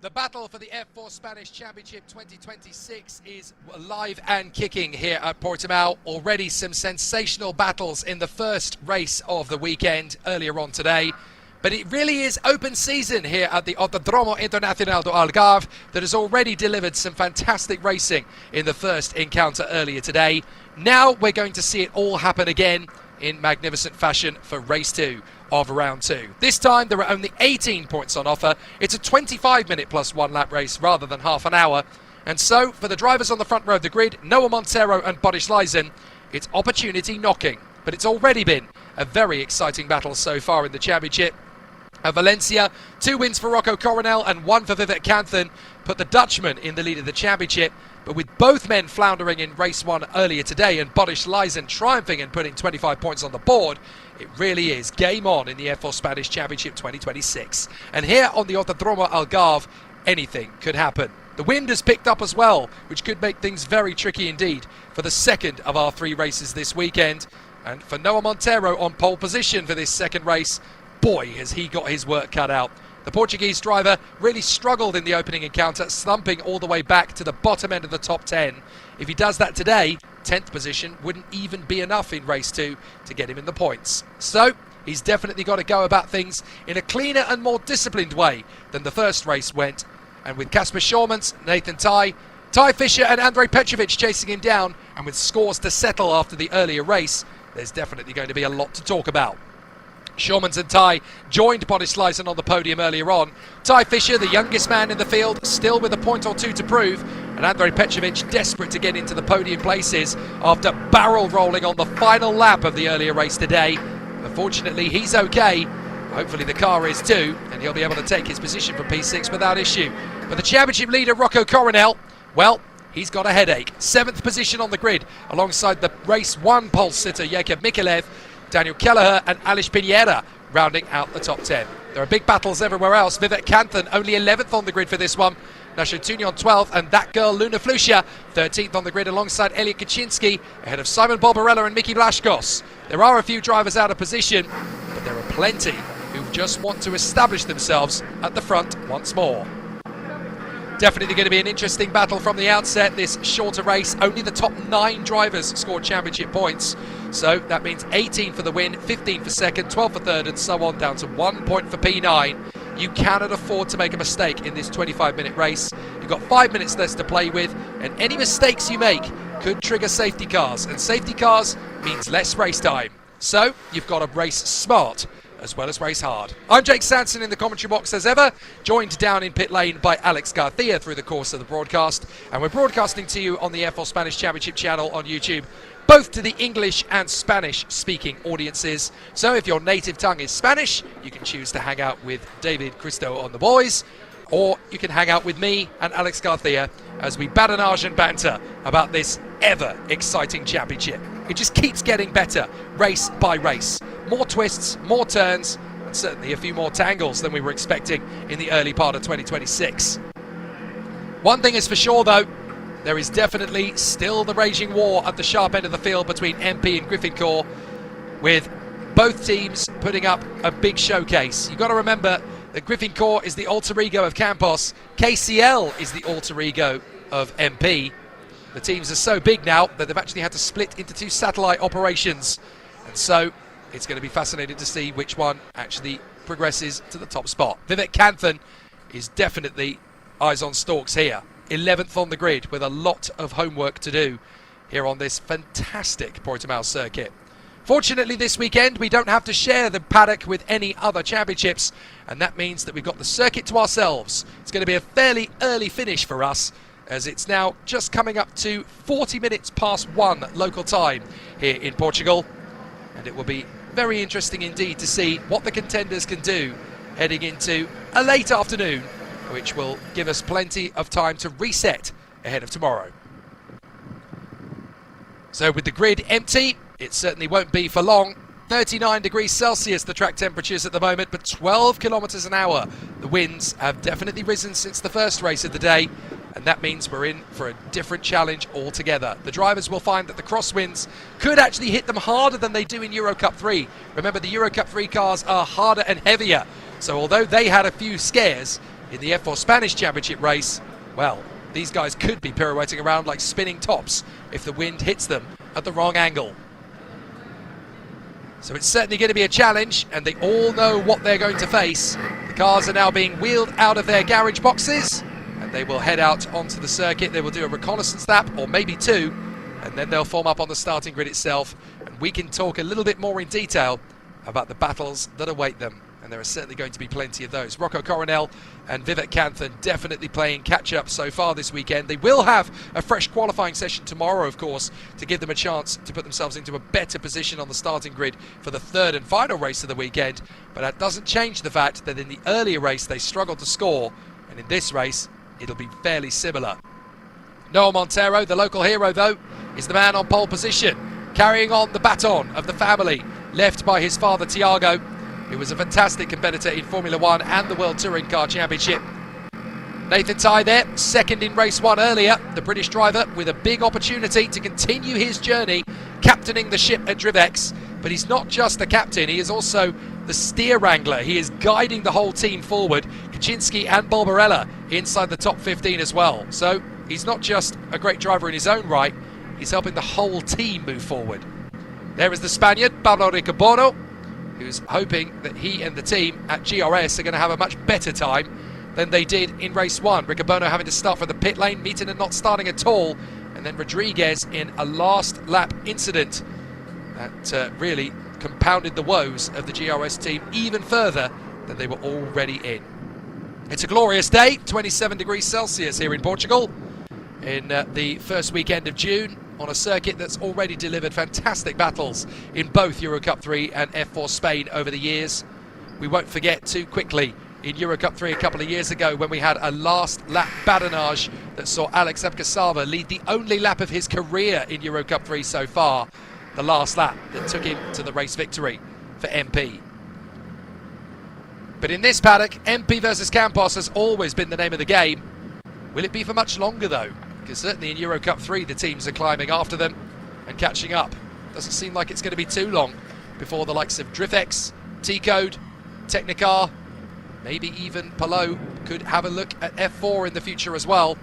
The battle for the F4 Spanish Championship 2026 is alive and kicking here at Portimao. Already some sensational battles in the first race of the weekend earlier on today. But it really is open season here at the Autódromo Internacional do Algarve that has already delivered some fantastic racing in the first encounter earlier today. Now we're going to see it all happen again in magnificent fashion for race 2 of round 2. This time there are only 18 points on offer. It's a 25-minute plus 1 lap race rather than half an hour. And so for the drivers on the front row of the grid, Noah Montero and Boris Leisen, it's opportunity knocking. But it's already been a very exciting battle so far in the championship. Valencia, 2 wins for Rocco Coronel and 1 for Vivek Canthan put the Dutchman in the lead of the championship. But with both men floundering in race 1 earlier today and Boris Leisen triumphing and putting 25 points on the board, it really is game on in the F4 Spanish Championship 2026. And here on the Autódromo Algarve, anything could happen. The wind has picked up as well, which could make things very tricky indeed for the second of our 3 races this weekend. And for Noah Montero on pole position for this second race, boy, has he got his work cut out. The Portuguese driver really struggled in the opening encounter, slumping all the way back to the bottom end of the top 10. If he does that today, 10th position wouldn't even be enough in race 2 to get him in the points. So, he's definitely got to go about things in a cleaner and more disciplined way than the first race went. And with Kasper Schormans, Nathan Ty Fischer and Andrej Petrovic chasing him down, and with scores to settle after the earlier race, there's definitely going to be a lot to talk about. Schormans and Ty joined Boris Leisen on the podium earlier on. Ty Fischer, the youngest man in the field, still with a point or 2 to prove. And Andrej Petrovic desperate to get into the podium places after barrel rolling on the final lap of the earlier race today. Unfortunately, he's okay. Hopefully the car is too, and he'll be able to take his position for P6 without issue. But the championship leader, Rocco Coronel, well, he's got a headache. 7th position on the grid, alongside the race 1 pole sitter, Jakub Mikelev, Daniel Kelleher and Alish Pinheira rounding out the top 10. There are big battles everywhere else. Vivek Canthan only 11th on the grid for this one. Nasho Tunion 12th, and that girl Luna Flusha 13th on the grid alongside Elliot Kaczynski ahead of Simon Barbarella and Mickey Blaszkos. There are a few drivers out of position, but there are plenty who just want to establish themselves at the front once more. Definitely going to be an interesting battle from the outset. This shorter race, only the top 9 drivers scored championship points. So that means 18 for the win, 15 for second, 12 for third, and so on, down to 1 point for P9. You cannot afford to make a mistake in this 25-minute race. You've got 5 minutes less to play with, and any mistakes you make could trigger safety cars, and safety cars means less race time. So you've got to race smart as well as race hard. I'm Jake Sanson in the commentary box as ever, joined down in pit lane by Alex Garcia through the course of the broadcast, and we're broadcasting to you on the F4 Spanish Championship channel on YouTube, both to the English and Spanish speaking audiences. So if your native tongue is Spanish, you can choose to hang out with David Cristo on the boys, or you can hang out with me and Alex Garcia as we badinage and banter about this ever exciting championship. It just keeps getting better, race by race. More twists, more turns, and certainly a few more tangles than we were expecting in the early part of 2026. One thing is for sure though, there is definitely still the raging war at the sharp end of the field between MP and Griffincourt, with both teams putting up a big showcase. You've got to remember that Griffincourt is the alter ego of Campos, KCL is the alter ego of MP. The teams are so big now that they've actually had to split into 2 satellite operations, and so it's going to be fascinating to see which one actually progresses to the top spot. Vivek Canthan is definitely eyes on stalks here. 11th on the grid with a lot of homework to do here on this fantastic Portimao circuit. Fortunately this weekend we don't have to share the paddock with any other championships, and that means that we've got the circuit to ourselves. It's going to be a fairly early finish for us, as it's now just coming up to 40 minutes past 1 local time here in Portugal, and it will be very interesting indeed to see what the contenders can do heading into a late afternoon, which will give us plenty of time to reset ahead of tomorrow. So with the grid empty, it certainly won't be for long. 39 degrees Celsius the track temperatures at the moment, but 12 kilometers an hour. The winds have definitely risen since the first race of the day, and that means we're in for a different challenge altogether. The drivers will find that the crosswinds could actually hit them harder than they do in Euro Cup 3. Remember, the Euro Cup 3 cars are harder and heavier, so although they had a few scares, in the F4 Spanish Championship race, well, these guys could be pirouetting around like spinning tops if the wind hits them at the wrong angle. So it's certainly going to be a challenge, and they all know what they're going to face. The cars are now being wheeled out of their garage boxes, and they will head out onto the circuit. They will do a reconnaissance lap, or maybe two, and then they'll form up on the starting grid itself, and we can talk a little bit more in detail about the battles that await them. And there are certainly going to be plenty of those. Rocco Coronel and Vivek Kanthan definitely playing catch-up so far this weekend. They will have a fresh qualifying session tomorrow, of course, to give them a chance to put themselves into a better position on the starting grid for the third and final race of the weekend. But that doesn't change the fact that in the earlier race they struggled to score, and in this race it'll be fairly similar. Noah Montero, the local hero though, is the man on pole position, carrying on the baton of the family left by his father Tiago, who was a fantastic competitor in Formula 1 and the World Touring Car Championship. Nathan Tye there, second in race 1 earlier, the British driver with a big opportunity to continue his journey captaining the ship at Drivex. But he's not just the captain, he is also the steer wrangler. He is guiding the whole team forward. Kaczynski and Barbarella inside the top 15 as well. So he's not just a great driver in his own right, he's helping the whole team move forward. There is the Spaniard, Pablo Ricobono, who's hoping that he and the team at GRS are going to have a much better time than they did in race 1. Ricobono having to start from the pit lane, Miettinen not starting at all, and then Rodriguez in a last lap incident that really compounded the woes of the GRS team even further than they were already in. It's a glorious day, 27 degrees Celsius here in Portugal in the first weekend of June, on a circuit that's already delivered fantastic battles in both Euro Cup 3 and F4 Spain over the years. We won't forget too quickly in Euro Cup 3 a couple of years ago when we had a last lap badinage that saw Alex Abkasava lead the only lap of his career in Euro Cup 3 so far, the last lap that took him to the race victory for MP. But in this paddock, MP versus Campos has always been the name of the game. Will it be for much longer though? Because certainly in Euro Cup 3 the teams are climbing after them and catching up. Doesn't seem like it's going to be too long before the likes of Drifex, T-Code, Technicar, maybe even Palou could have a look at F4 in the future as well.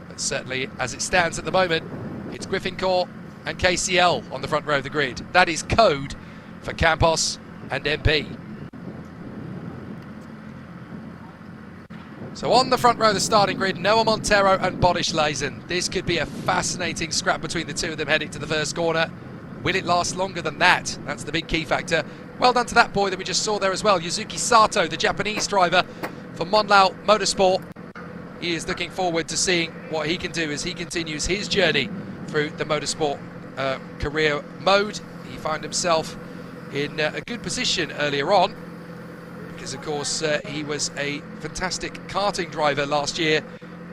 But certainly as it stands at the moment, it's Griffincorp and KCL on the front row of the grid. That is code for Campos and MP. So on the front row of the starting grid, Noah Montero and Boris Leisen. This could be a fascinating scrap between the two of them heading to the first corner. Will it last longer than that? That's the big key factor. Well done to that boy that we just saw there as well, Yuzuki Sato, the Japanese driver for Monlau Motorsport. He is looking forward to seeing what he can do as he continues his journey through the motorsport career mode. He found himself in a good position earlier on, because of course he was a fantastic karting driver last year,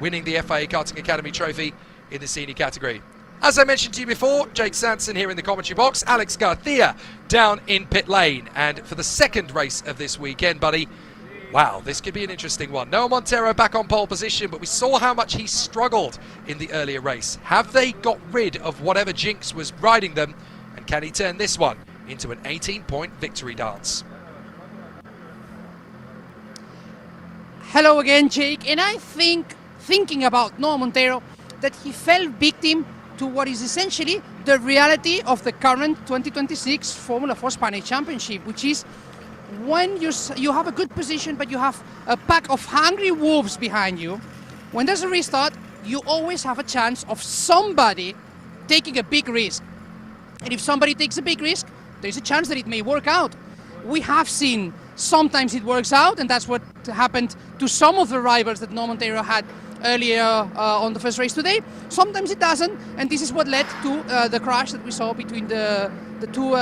winning the FIA Karting Academy trophy in the senior category. As I mentioned to you before, Jake Sanson here in the commentary box, Alex Garcia down in pit lane. And for the second race of this weekend, buddy, wow, this could be an interesting one. Noah Montero back on pole position, but we saw how much he struggled in the earlier race. Have they got rid of whatever jinx was riding them, and can he turn this one into an 18-point victory dance? Hello again, Jake. And I think, thinking about Noah Montero, that he fell victim to what is essentially the reality of the current 2026 Formula 4 Spanish Championship, which is when you have a good position, but you have a pack of hungry wolves behind you. When there's a restart, you always have a chance of somebody taking a big risk. And if somebody takes a big risk, there's a chance that it may work out. We have seen sometimes it works out, and that's what happened to some of the rivals that Noah Montero had earlier on the first race today. Sometimes it doesn't, and this is what led to the crash that we saw between the two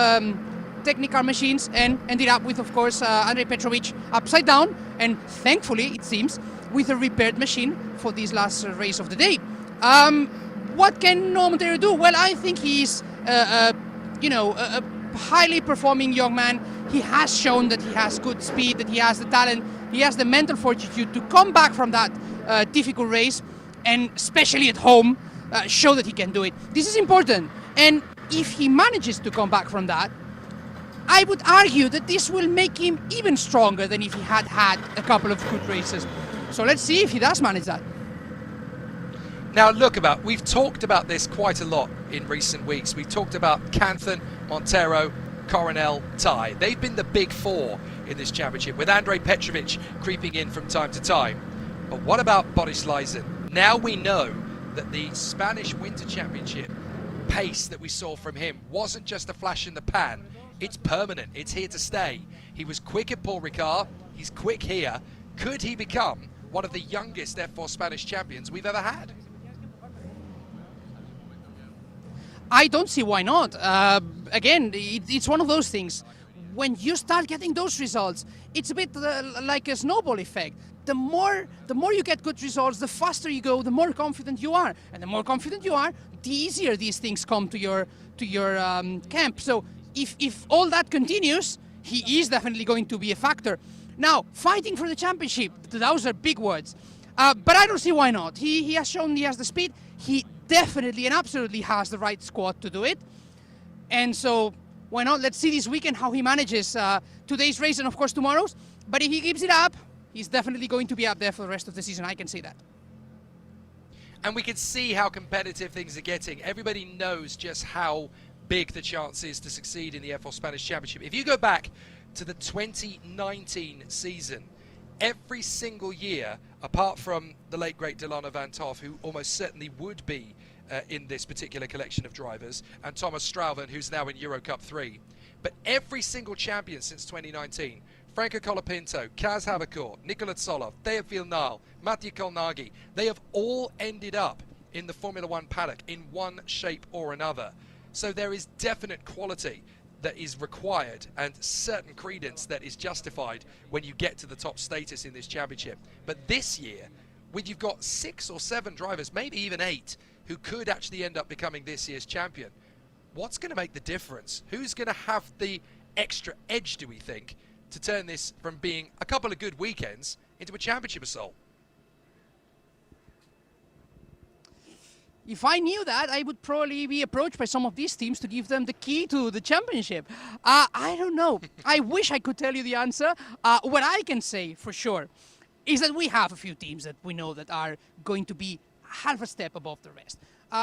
Technicar machines, and ended up with, of course, Andrei Petrovic upside down, and thankfully, it seems, with a repaired machine for this last race of the day. What can Noah Montero do? Well, I think he's, a highly performing young man. He has shown that he has good speed, that he has the talent, he has the mental fortitude to come back from that difficult race, and especially at home, show that he can do it. This is important, and if he manages to come back from that, I would argue that this will make him even stronger than if he had had a couple of good races. So let's see if he does manage that. Now we've talked about this quite a lot in recent weeks. We've talked about Canthan, Montero, Coronel, Tai. They've been the big four in this championship, with Andrej Petrovic creeping in from time to time. But what about Boris Leisen? Now we know that the Spanish Winter Championship pace that we saw from him wasn't just a flash in the pan. It's permanent. It's here to stay. He was quick at Paul Ricard. He's quick here. Could he become one of the youngest F4 Spanish champions we've ever had? I don't see why not. Again, it's one of those things. When you start getting those results, it's a bit like a snowball effect. The more you get good results, the faster you go, the more confident you are, and the more confident you are, the easier these things come to your camp. So if all that continues, he is definitely going to be a factor. Now, fighting for the championship, those are big words, but I don't see why not. He has shown he has the speed. He definitely and absolutely has the right squad to do it, and so why not? Let's see this weekend how he manages today's race and of course tomorrow's. But if he keeps it up, he's definitely going to be up there for the rest of the season. I can see that. And we can see how competitive things are getting. Everybody knows just how big the chance is to succeed in the F4 Spanish Championship. If you go back to the 2019 season, every single year, apart from the late great Delano Van Toff, who almost certainly would be in this particular collection of drivers, and Thomas Strauven, who's now in Euro Cup 3. But every single champion since 2019, Franco Colapinto, Kaz Havercourt, Nicola Tsolov, Theophile Nile, Mathieu Kolnagi, they have all ended up in the Formula One paddock in one shape or another. So there is definite quality that is required and certain credence that is justified when you get to the top status in this championship. But this year, when you've got 6 or 7 drivers, maybe even 8, who could actually end up becoming this year's champion, what's going to make the difference? Who's going to have the extra edge, do we think, to turn this from being a couple of good weekends into a championship assault? If I knew that, I would probably be approached by some of these teams to give them the key to the championship. I don't know. I wish I could tell you the answer. What I can say for sure is that we have a few teams that we know that are going to be half a step above the rest.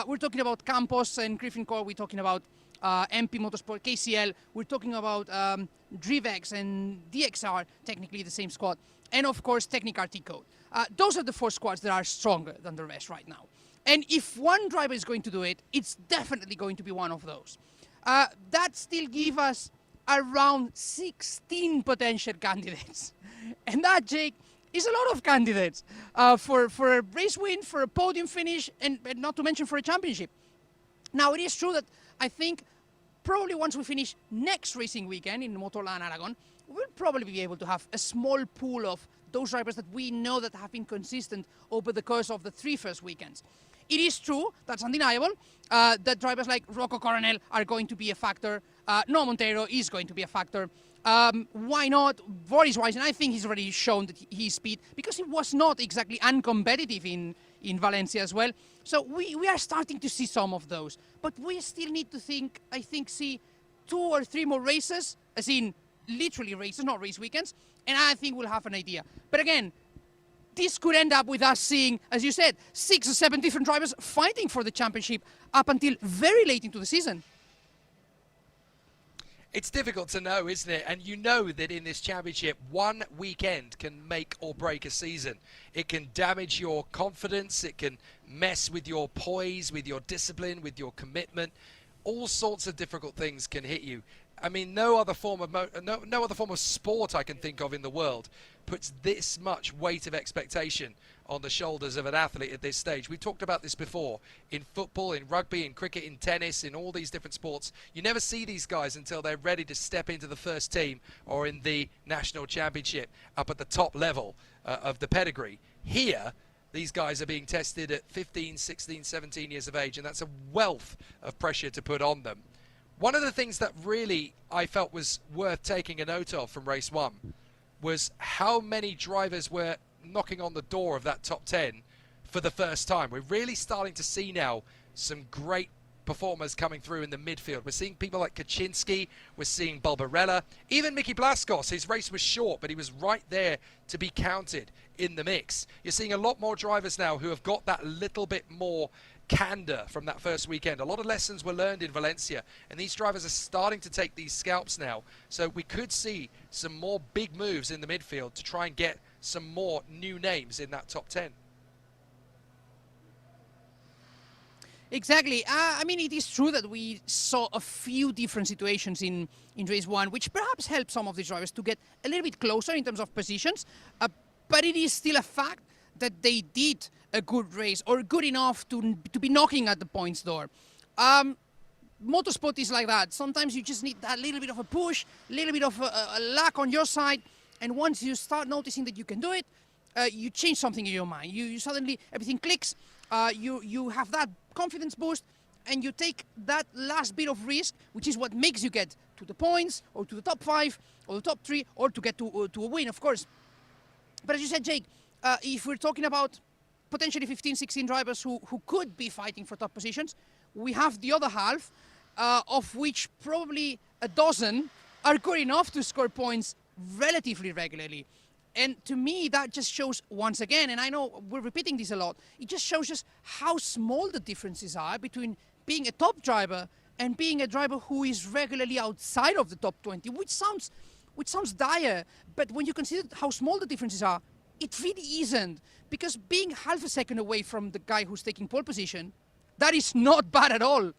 We're talking about Campos and Griffin Core. We're talking about MP Motorsport, KCL. We're talking about Drivex and DXR, technically the same squad. And of course, Technic RT Code. Those are the 4 squads that are stronger than the rest right now. And if one driver is going to do it, it's definitely going to be one of those. That still gives us around 16 potential candidates. And that, Jake, is a lot of candidates for a race win, for a podium finish, and not to mention for a championship. Now, it is true that I think probably once we finish next racing weekend in Motorland Aragon, we'll probably be able to have a small pool of those drivers that we know that have been consistent over the course of the 3 first weekends. It is true, that's undeniable, that drivers like Rocco Coronel are going to be a factor. No Montero is going to be a factor. Why not Boris Weisen? I think he's already shown that he's speed, because he was not exactly uncompetitive in Valencia as well. So we are starting to see some of those. But we still need to see 2 or 3 more races, as in literally races, not race weekends, and I think we'll have an idea. But again, this could end up with us seeing, as you said, 6 or 7 different drivers fighting for the championship up until very late into the season. It's difficult to know, isn't it? And you know that in this championship, one weekend can make or break a season. It can damage your confidence. It can mess with your poise, with your discipline, with your commitment. All sorts of difficult things can hit you. I mean, no other form of sport I can think of in the world puts this much weight of expectation on the shoulders of an athlete at this stage. We've talked about this before in football, in rugby, in cricket, in tennis, in all these different sports. You never see these guys until they're ready to step into the first team or in the national championship up at the top level of the pedigree. Here, these guys are being tested at 15, 16, 17 years of age, and that's a wealth of pressure to put on them. One of the things that really I felt was worth taking a note of from race 1 was how many drivers were knocking on the door of that top 10 for the first time. We're really starting to see now some great performers coming through in the midfield. We're seeing people like Kaczynski, we're seeing Barbarella, even Mickey Blaskos. His race was short, but he was right there to be counted in the mix. You're seeing a lot more drivers now who have got that little bit more candor from that first weekend. A lot of lessons were learned in Valencia, and these drivers are starting to take these scalps now. So we could see some more big moves in the midfield to try and get some more new names in that top 10. Exactly. I mean, it is true that we saw a few different situations in race one, which perhaps helped some of these drivers to get a little bit closer in terms of positions. But it is still a fact that they did a good race, or good enough to be knocking at the points door. Motorsport is like that. Sometimes you just need that little bit of a push, a little bit of a luck on your side, and once you start noticing that you can do it, you change something in your mind. You suddenly, everything clicks. You have that confidence boost, and you take that last bit of risk, which is what makes you get to the points, or to the top 5, or the top 3, or to get to a win, of course. But as you said, Jake, if we're talking about potentially 15, 16 drivers who could be fighting for top positions, we have the other half, of which probably a dozen are good enough to score points relatively regularly. And to me, that just shows, once again, and I know we're repeating this a lot, it just shows us how small the differences are between being a top driver and being a driver who is regularly outside of the top 20, which sounds dire, but when you consider how small the differences are, it really isn't. Because being half a second away from the guy who's taking pole position, that is not bad at all.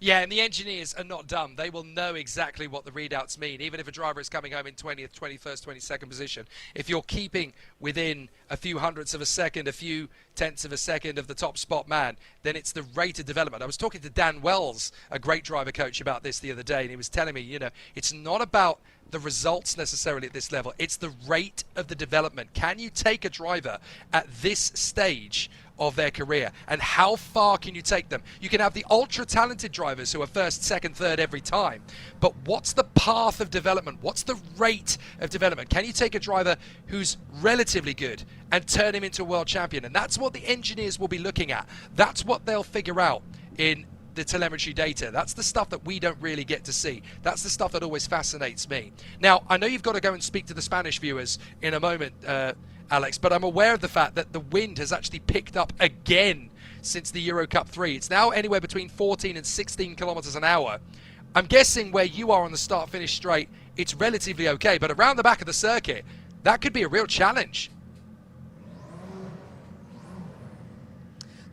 Yeah, and the engineers are not dumb. They will know exactly what the readouts mean. Even if a driver is coming home in 20th, 21st, 22nd position, if you're keeping within a few hundredths of a second, a few tenths of a second of the top spot man, then it's the rate of development. I was talking to Dan Wells, a great driver coach, about this the other day, and he was telling me, you know, it's not about the results necessarily at this level. It's the rate of the development. Can you take a driver at this stage of their career, and how far can you take them? You can have the ultra talented drivers who are first, second, third every time, but what's the path of development? What's the rate of development? Can you take a driver who's relatively good and turn him into a world champion? And that's what the engineers will be looking at. That's what they'll figure out in the telemetry data. That's the stuff that we don't really get to see. That's the stuff that always fascinates me. Now, I know you've got to go and speak to the Spanish viewers in a moment, Alex, but I'm aware of the fact that the wind has actually picked up again since the Euro Cup 3. It's now anywhere between 14 and 16 kilometers an hour. I'm guessing where you are on the start-finish straight, it's relatively okay, but around the back of the circuit, that could be a real challenge.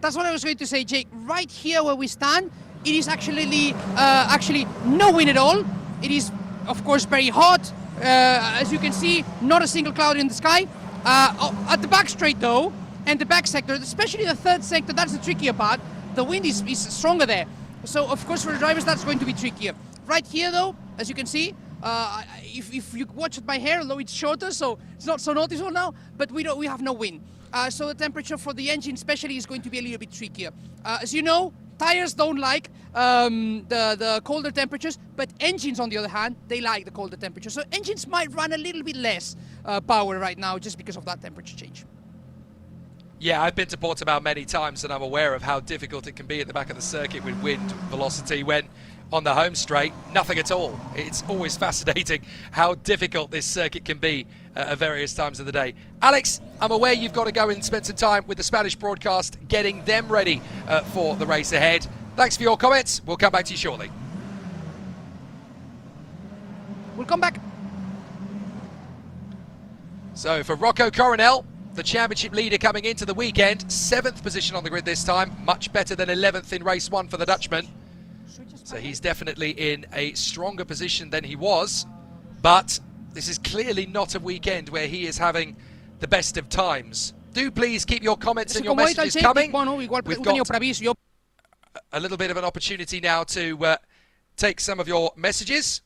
That's what I was going to say, Jake. Right here where we stand, it is actually no wind at all. It is, of course, very hot. As you can see, not a single cloud in the sky. At the back straight though, and the back sector, especially the third sector, that's the trickier part. The wind is stronger there. So of course for the drivers that's going to be trickier. Right here though, as you can see, if you watch my hair, although it's shorter, so it's not so noticeable now, but we have no wind. So the temperature for the engine especially is going to be a little bit trickier. As you know, tires don't like the colder temperatures, but engines, on the other hand, they like the colder temperatures. So engines might run a little bit less power right now just because of that temperature change. Yeah, I've been to Portimao many times, and I'm aware of how difficult it can be at the back of the circuit with wind velocity when on the home straight, nothing at all. It's always fascinating how difficult this circuit can be at various times of the day. Alex, I'm aware you've got to go and spend some time with the Spanish broadcast, getting them ready for the race ahead. Thanks for your comments. We'll come back to you shortly. We'll come back. So for Rocco Coronel, the championship leader coming into the weekend, 7th position on the grid this time, much better than 11th in race 1 for the Dutchman. So he's definitely in a stronger position than he was, but this is clearly not a weekend where he is having the best of times. Do please keep your comments and your messages coming. We've got a little bit of an opportunity now to take some of your messages.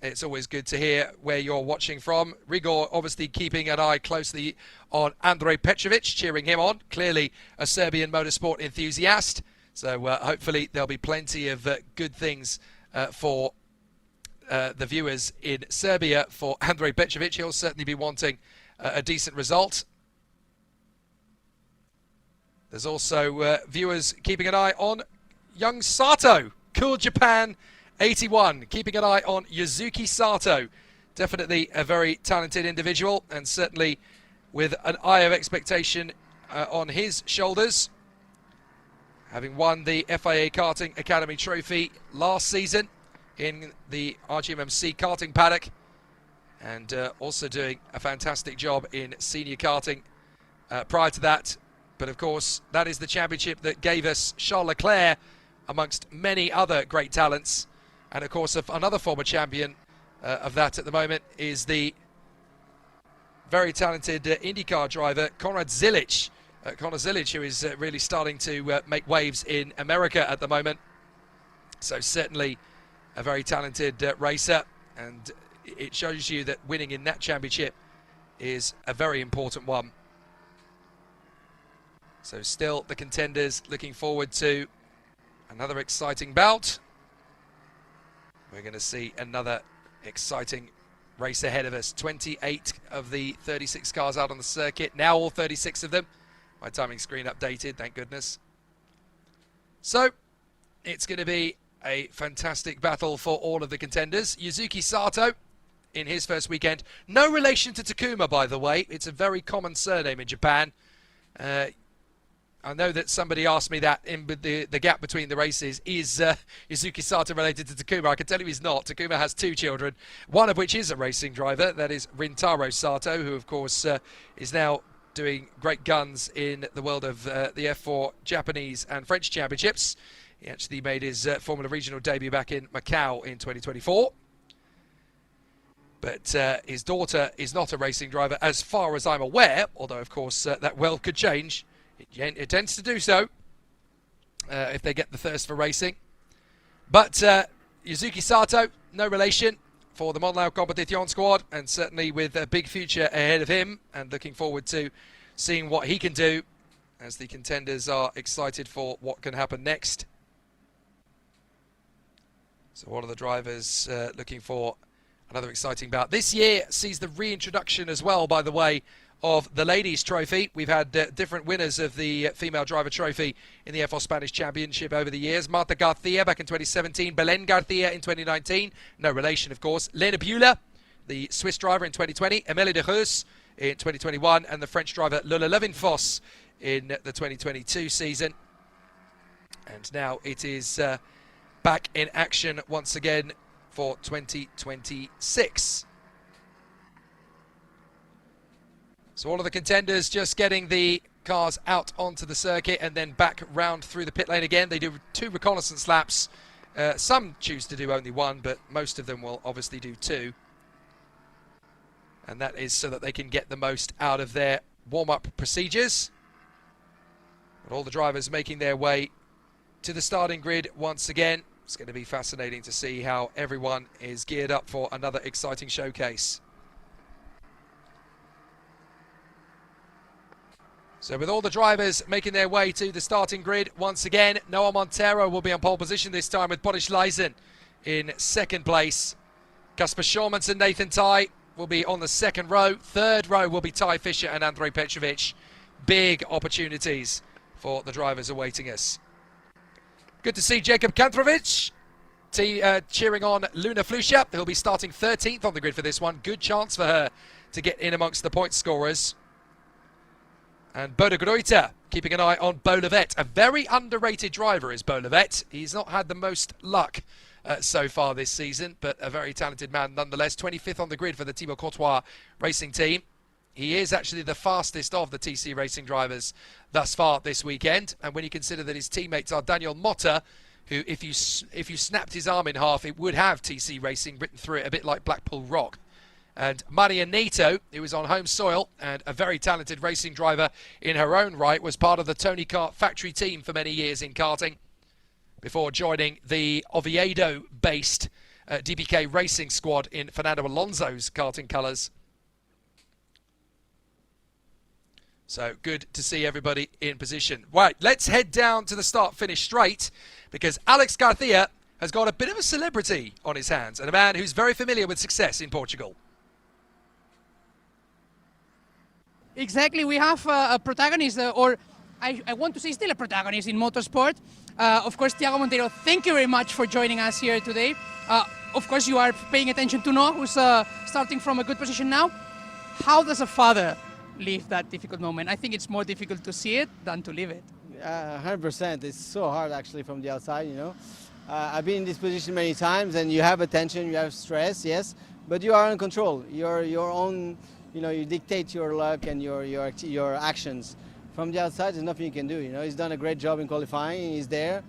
It's always good to hear where you're watching from. Rigor obviously keeping an eye closely on Andrej Petrovic, cheering him on. Clearly a Serbian motorsport enthusiast. So hopefully there'll be plenty of good things for the viewers in Serbia for Andrej Petrovic. He'll certainly be wanting a decent result. There's also viewers keeping an eye on young Sato, Cool Japan 81. Keeping an eye on Yuzuki Sato. Definitely a very talented individual, and certainly with an eye of expectation on his shoulders. Having won the FIA Karting Academy Trophy last season in the RGMMC karting paddock, and also doing a fantastic job in senior karting prior to that. But of course, that is the championship that gave us Charles Leclerc amongst many other great talents. And of course, another former champion of that at the moment is the very talented IndyCar driver Konrad Zilic. Konrad Zilic, who is really starting to make waves in America at the moment. So certainly a very talented racer, and it shows you that winning in that championship is a very important one. So still the contenders looking forward to another exciting bout. We're going to see another exciting race ahead of us. 28 of the 36 cars out on the circuit. Now all 36 of them. My timing screen updated, thank goodness. So it's going to be a fantastic battle for all of the contenders. Yuzuki Sato in his first weekend. No relation to Takuma, by the way. It's a very common surname in Japan. I know that somebody asked me that in the gap between the races. Is Yuzuki Sato related to Takuma? I can tell you he's not. Takuma has two children, one of which is a racing driver. That is Rintaro Sato, who of course is now doing great guns in the world of the F4 Japanese and French championships. He actually made his Formula Regional debut back in Macau in 2024. But his daughter is not a racing driver as far as I'm aware, although of course that well could change. It tends to do so if they get the thirst for racing. But Yuzuki Sato, no relation for the Mondial Competition squad, and certainly with a big future ahead of him, and looking forward to seeing what he can do as the contenders are excited for what can happen next. So one of the drivers looking for another exciting bout. This year sees the reintroduction as well, by the way, of the Ladies' Trophy. We've had different winners of the Female Driver Trophy in the F1 Spanish Championship over the years. Marta Garcia back in 2017, Belén Garcia in 2019, no relation of course. Lena Bühler, the Swiss driver in 2020, Emilie de Reus in 2021, and the French driver Lola Levinfoss in the 2022 season. And now it is back in action once again for 2026. So all of the contenders just getting the cars out onto the circuit and then back round through the pit lane again. They do 2 reconnaissance laps. Some choose to do only 1, but most of them will obviously do 2. And that is so that they can get the most out of their warm-up procedures. But all the drivers making their way to the starting grid once again. It's going to be fascinating to see how everyone is geared up for another exciting showcase. So with all the drivers making their way to the starting grid once again, Noah Montero will be on pole position this time with Boris Leisen in second place. Kasper Schaumann and Nathan Ty will be on the second row. Third row will be Ty Fischer and Andrej Petrovic. Big opportunities for the drivers awaiting us. Good to see Jacob Kantrovic cheering on Luna Flusha, who'll be starting 13th on the grid for this one. Good chance for her to get in amongst the point scorers. And Boda Gruyter keeping an eye on Bolivet. A very underrated driver is Bolivet. He's not had the most luck so far this season, but a very talented man nonetheless. 25th on the grid for the Thibaut Courtois racing team. He is actually the fastest of the TC Racing drivers thus far this weekend. And when you consider that his teammates are Daniel Motta, who if you snapped his arm in half, it would have TC Racing written through it, a bit like Blackpool Rock. And Maria Neto, who is on home soil and a very talented racing driver in her own right, was part of the Tony Kart factory team for many years in karting before joining the Oviedo-based DBK Racing squad in Fernando Alonso's karting colours. So good to see everybody in position. Right, let's head down to the start-finish straight, because Alex Garcia has got a bit of a celebrity on his hands and a man who's very familiar with success in Portugal. Exactly, we have a protagonist, or I want to say still a protagonist in motorsport. Of course, Thiago Montero, thank you very much for joining us here today. Of course, you are paying attention to Noah, who's starting from a good position now. How does a father live that difficult moment? I think it's more difficult to see it than to live it. 100%. It's so hard actually from the outside, you know. I've been in this position many times, and you have attention, you have stress, yes, but you are in control. You're your own, you know, you dictate your luck and your actions. From the outside, there's nothing you can do. You know, he's done a great job in qualifying. He's there.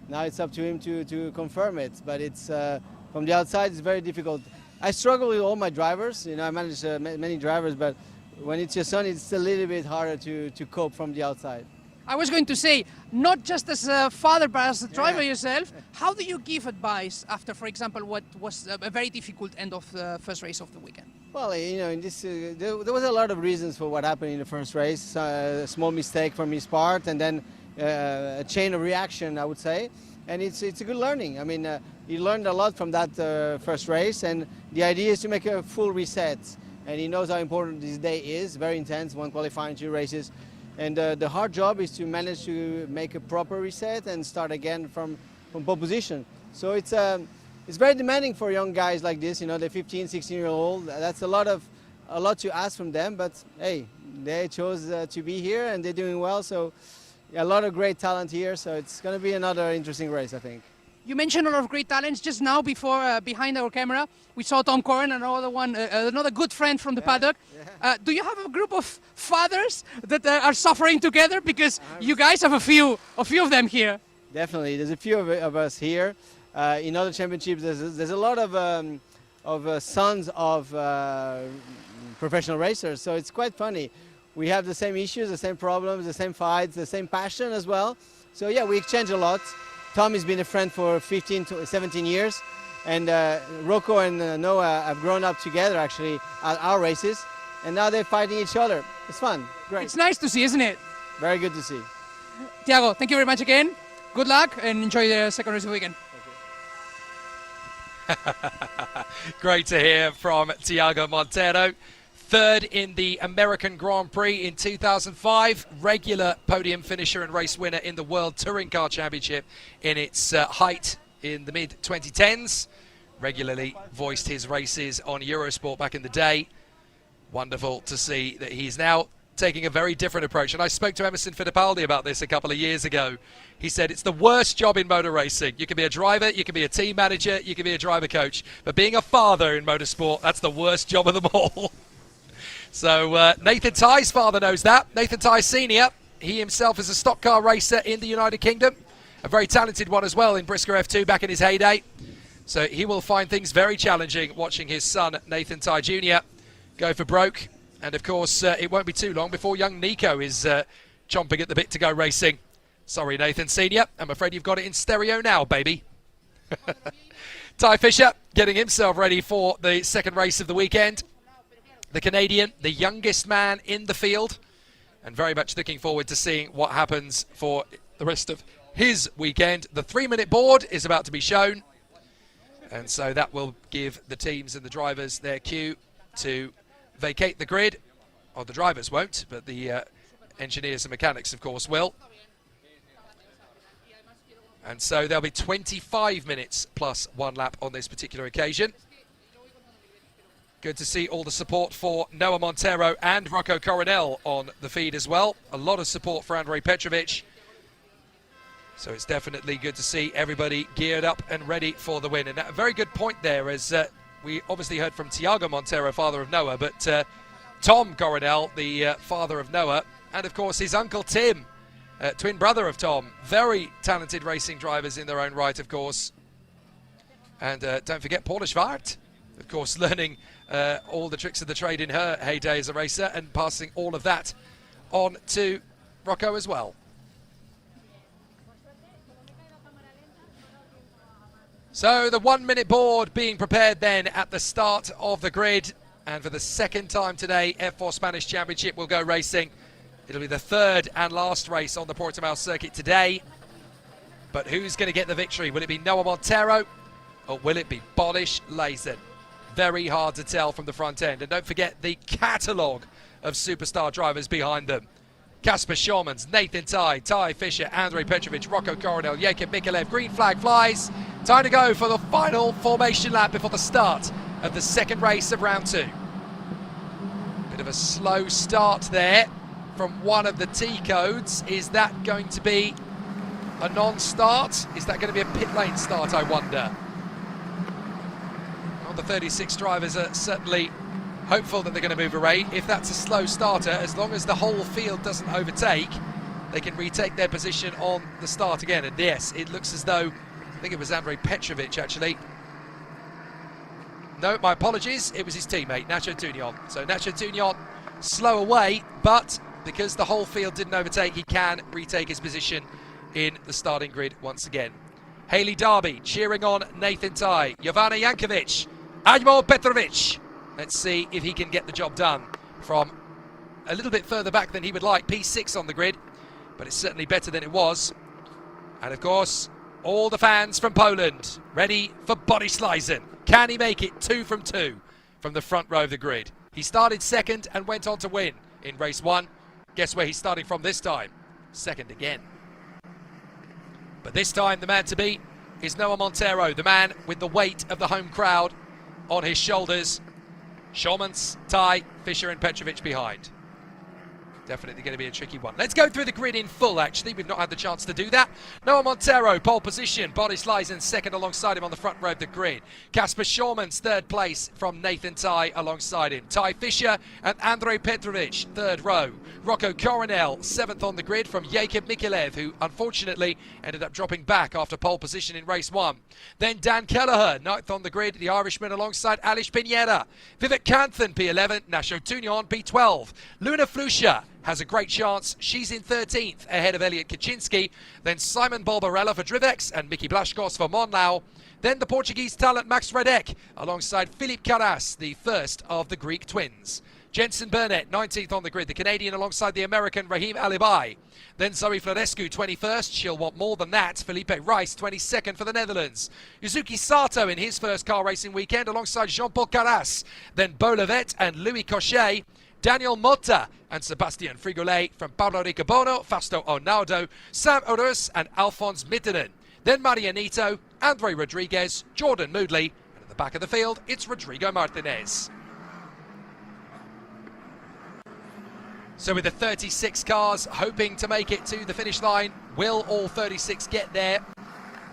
Now it's up to him to confirm it. But it's from the outside, it's very difficult. I struggle with all my drivers. You know, I manage many drivers, but when it's your son, it's a little bit harder to cope from the outside. I was going to say, not just as a father, but as a driver yourself, how do you give advice after, for example, what was a very difficult end of the first race of the weekend? Well, you know, in this, there was a lot of reasons for what happened in the first race. A small mistake from his part, and then a chain of reaction, I would say. And it's a good learning. I mean, he learned a lot from that first race, and the idea is to make a full reset. And he knows how important this day is, very intense, one qualifying, 2 races. And the hard job is to manage to make a proper reset and start again from pole position. So it's very demanding for young guys like this. You know, they're 15, 16-year-old. That's a lot to ask from them. But hey, they chose to be here and they're doing well. So a lot of great talent here. So it's going to be another interesting race, I think. You mentioned a lot of great talents just now. Before, behind our camera, we saw Tom Corrin, another good friend from the paddock. Yeah. Do you have a group of fathers that are suffering together? Because you guys have a few of them here. Definitely, there's a few of us here. In other championships, there's a lot of sons of professional racers. So it's quite funny. We have the same issues, the same problems, the same fights, the same passion as well. So yeah, we exchange a lot. Tom has been a friend for 15 to 17 years, and Rocco and Noah have grown up together actually at our races, and now they're fighting each other. It's fun, great. It's nice to see, isn't it? Very good to see. Thiago, thank you very much again. Good luck and enjoy the second race of the weekend. Great to hear from Thiago Montero. Third in the American Grand Prix in 2005, regular podium finisher and race winner in the World Touring Car Championship in its height in the mid-2010s. Regularly voiced his races on Eurosport back in the day. Wonderful to see that he's now taking a very different approach. And I spoke to Emerson Fittipaldi about this a couple of years ago. He said it's the worst job in motor racing. You can be a driver, you can be a team manager, you can be a driver coach. But being a father in motorsport, that's the worst job of them all. So Nathan Ty's father knows that. Nathan Ty Sr., he himself is a stock car racer in the United Kingdom. A very talented one as well in Briscoe F2 back in his heyday. So he will find things very challenging watching his son, Nathan Ty Jr., go for broke. And of course, it won't be too long before young Nico is chomping at the bit to go racing. Sorry, Nathan Sr., I'm afraid you've got it in stereo now, baby. Ty Fisher getting himself ready for the second race of the weekend. The Canadian, the youngest man in the field, and very much looking forward to seeing what happens for the rest of his weekend. The 3-minute board is about to be shown, and so that will give the teams and the drivers their cue to vacate the grid. Or the drivers won't, but the engineers and mechanics, of course, will. And so there'll be 25 minutes plus 1 lap on this particular occasion. Good to see all the support for Noah Montero and Rocco Coronel on the feed as well. A lot of support for Andrei Petrovic. So it's definitely good to see everybody geared up and ready for the win. And a very good point there, as we obviously heard from Thiago Montero, father of Noah, but Tom Coronel, the father of Noah, and of course his uncle Tim, twin brother of Tom. Very talented racing drivers in their own right, of course. And don't forget Paula Schwartz, of course, learning all the tricks of the trade in her heyday as a racer and passing all of that on to Rocco as well. So the 1-minute board being prepared then at the start of the grid. And for the second time today, F4 Spanish Championship will go racing. It'll be the third and last race on the Portimao circuit today. But who's going to get the victory? Will it be Noah Montero or will it be Boris Lazen? Very hard to tell from the front end. And don't forget the catalogue of superstar drivers behind them. Kasper Schaumanns, Nathan Ty Fisher, Andrei Petrovic, Rocco Coronel, Jakub Mikulev. Green flag flies. Time to go for the final formation lap before the start of the second race of round 2. Bit of a slow start there from one of the T codes. Is that going to be a non-start? Is that going to be a pit lane start, I wonder? Well, the 36 drivers are certainly hopeful that they're going to move away. If that's a slow starter, as long as the whole field doesn't overtake, they can retake their position on the start again. And yes, it looks as though, I think it was Andrei Petrovic actually. No, my apologies, it was his teammate, Nacho Tunion. So Nacho Tunion, slow away, but because the whole field didn't overtake, he can retake his position in the starting grid once again. Haley Darby cheering on Nathan Ty, Jovana Jankovic, Ajmo Petrovic. Let's see if he can get the job done from a little bit further back than he would like. P6 on the grid, but it's certainly better than it was. And of course, all the fans from Poland ready for Borislavsson. Can he make it 2 from 2 from the front row of the grid? He started second and went on to win in race 1. Guess where he's starting from this time? Second again. But this time the man to beat is Noah Montero, the man with the weight of the home crowd on his shoulders. Schaumanns, Ty, Fisher and Petrovic behind. Definitely going to be a tricky one. Let's go through the grid in full, actually. We've not had the chance to do that. Noah Montero, pole position. Borislavsson second alongside him on the front row of the grid. Kasper Schaumanns, third place from Nathan Ty alongside him. Ty Fisher and Andrei Petrovic, third row. Rocco Coronel, seventh on the grid from Jakub Mikulev, who unfortunately ended up dropping back after pole position in race 1. Then Dan Kelleher, ninth on the grid, the Irishman alongside Alice Pineda. Vivek Kanthan, P11. Nacho Tunion, P12. Luna Flusha has a great chance. She's in 13th ahead of Elliot Kaczynski. Then Simon Barbarella for Drivex and Miki Blaszkos for Monlau. Then the Portuguese talent Max Radek alongside Philippe Carras, the first of the Greek twins. Jensen Burnett, 19th on the grid, the Canadian alongside the American Rahim Alibai. Then Zoe Florescu, 21st. She'll want more than that. Felipe Rice, 22nd for the Netherlands. Yuzuki Sato in his first car racing weekend alongside Jean-Paul Carras. Then Beau Levet and Louis Cochet. Daniel Motta and Sebastian Frigolet from Pablo Ricobono, Fausto Onaldo, Sam Urus and Alphonse Mittenen. Then Marianito, Andre Rodriguez, Jordan Moodley, and at the back of the field, it's Rodrigo Martinez. So with the 36 cars hoping to make it to the finish line, will all 36 get there?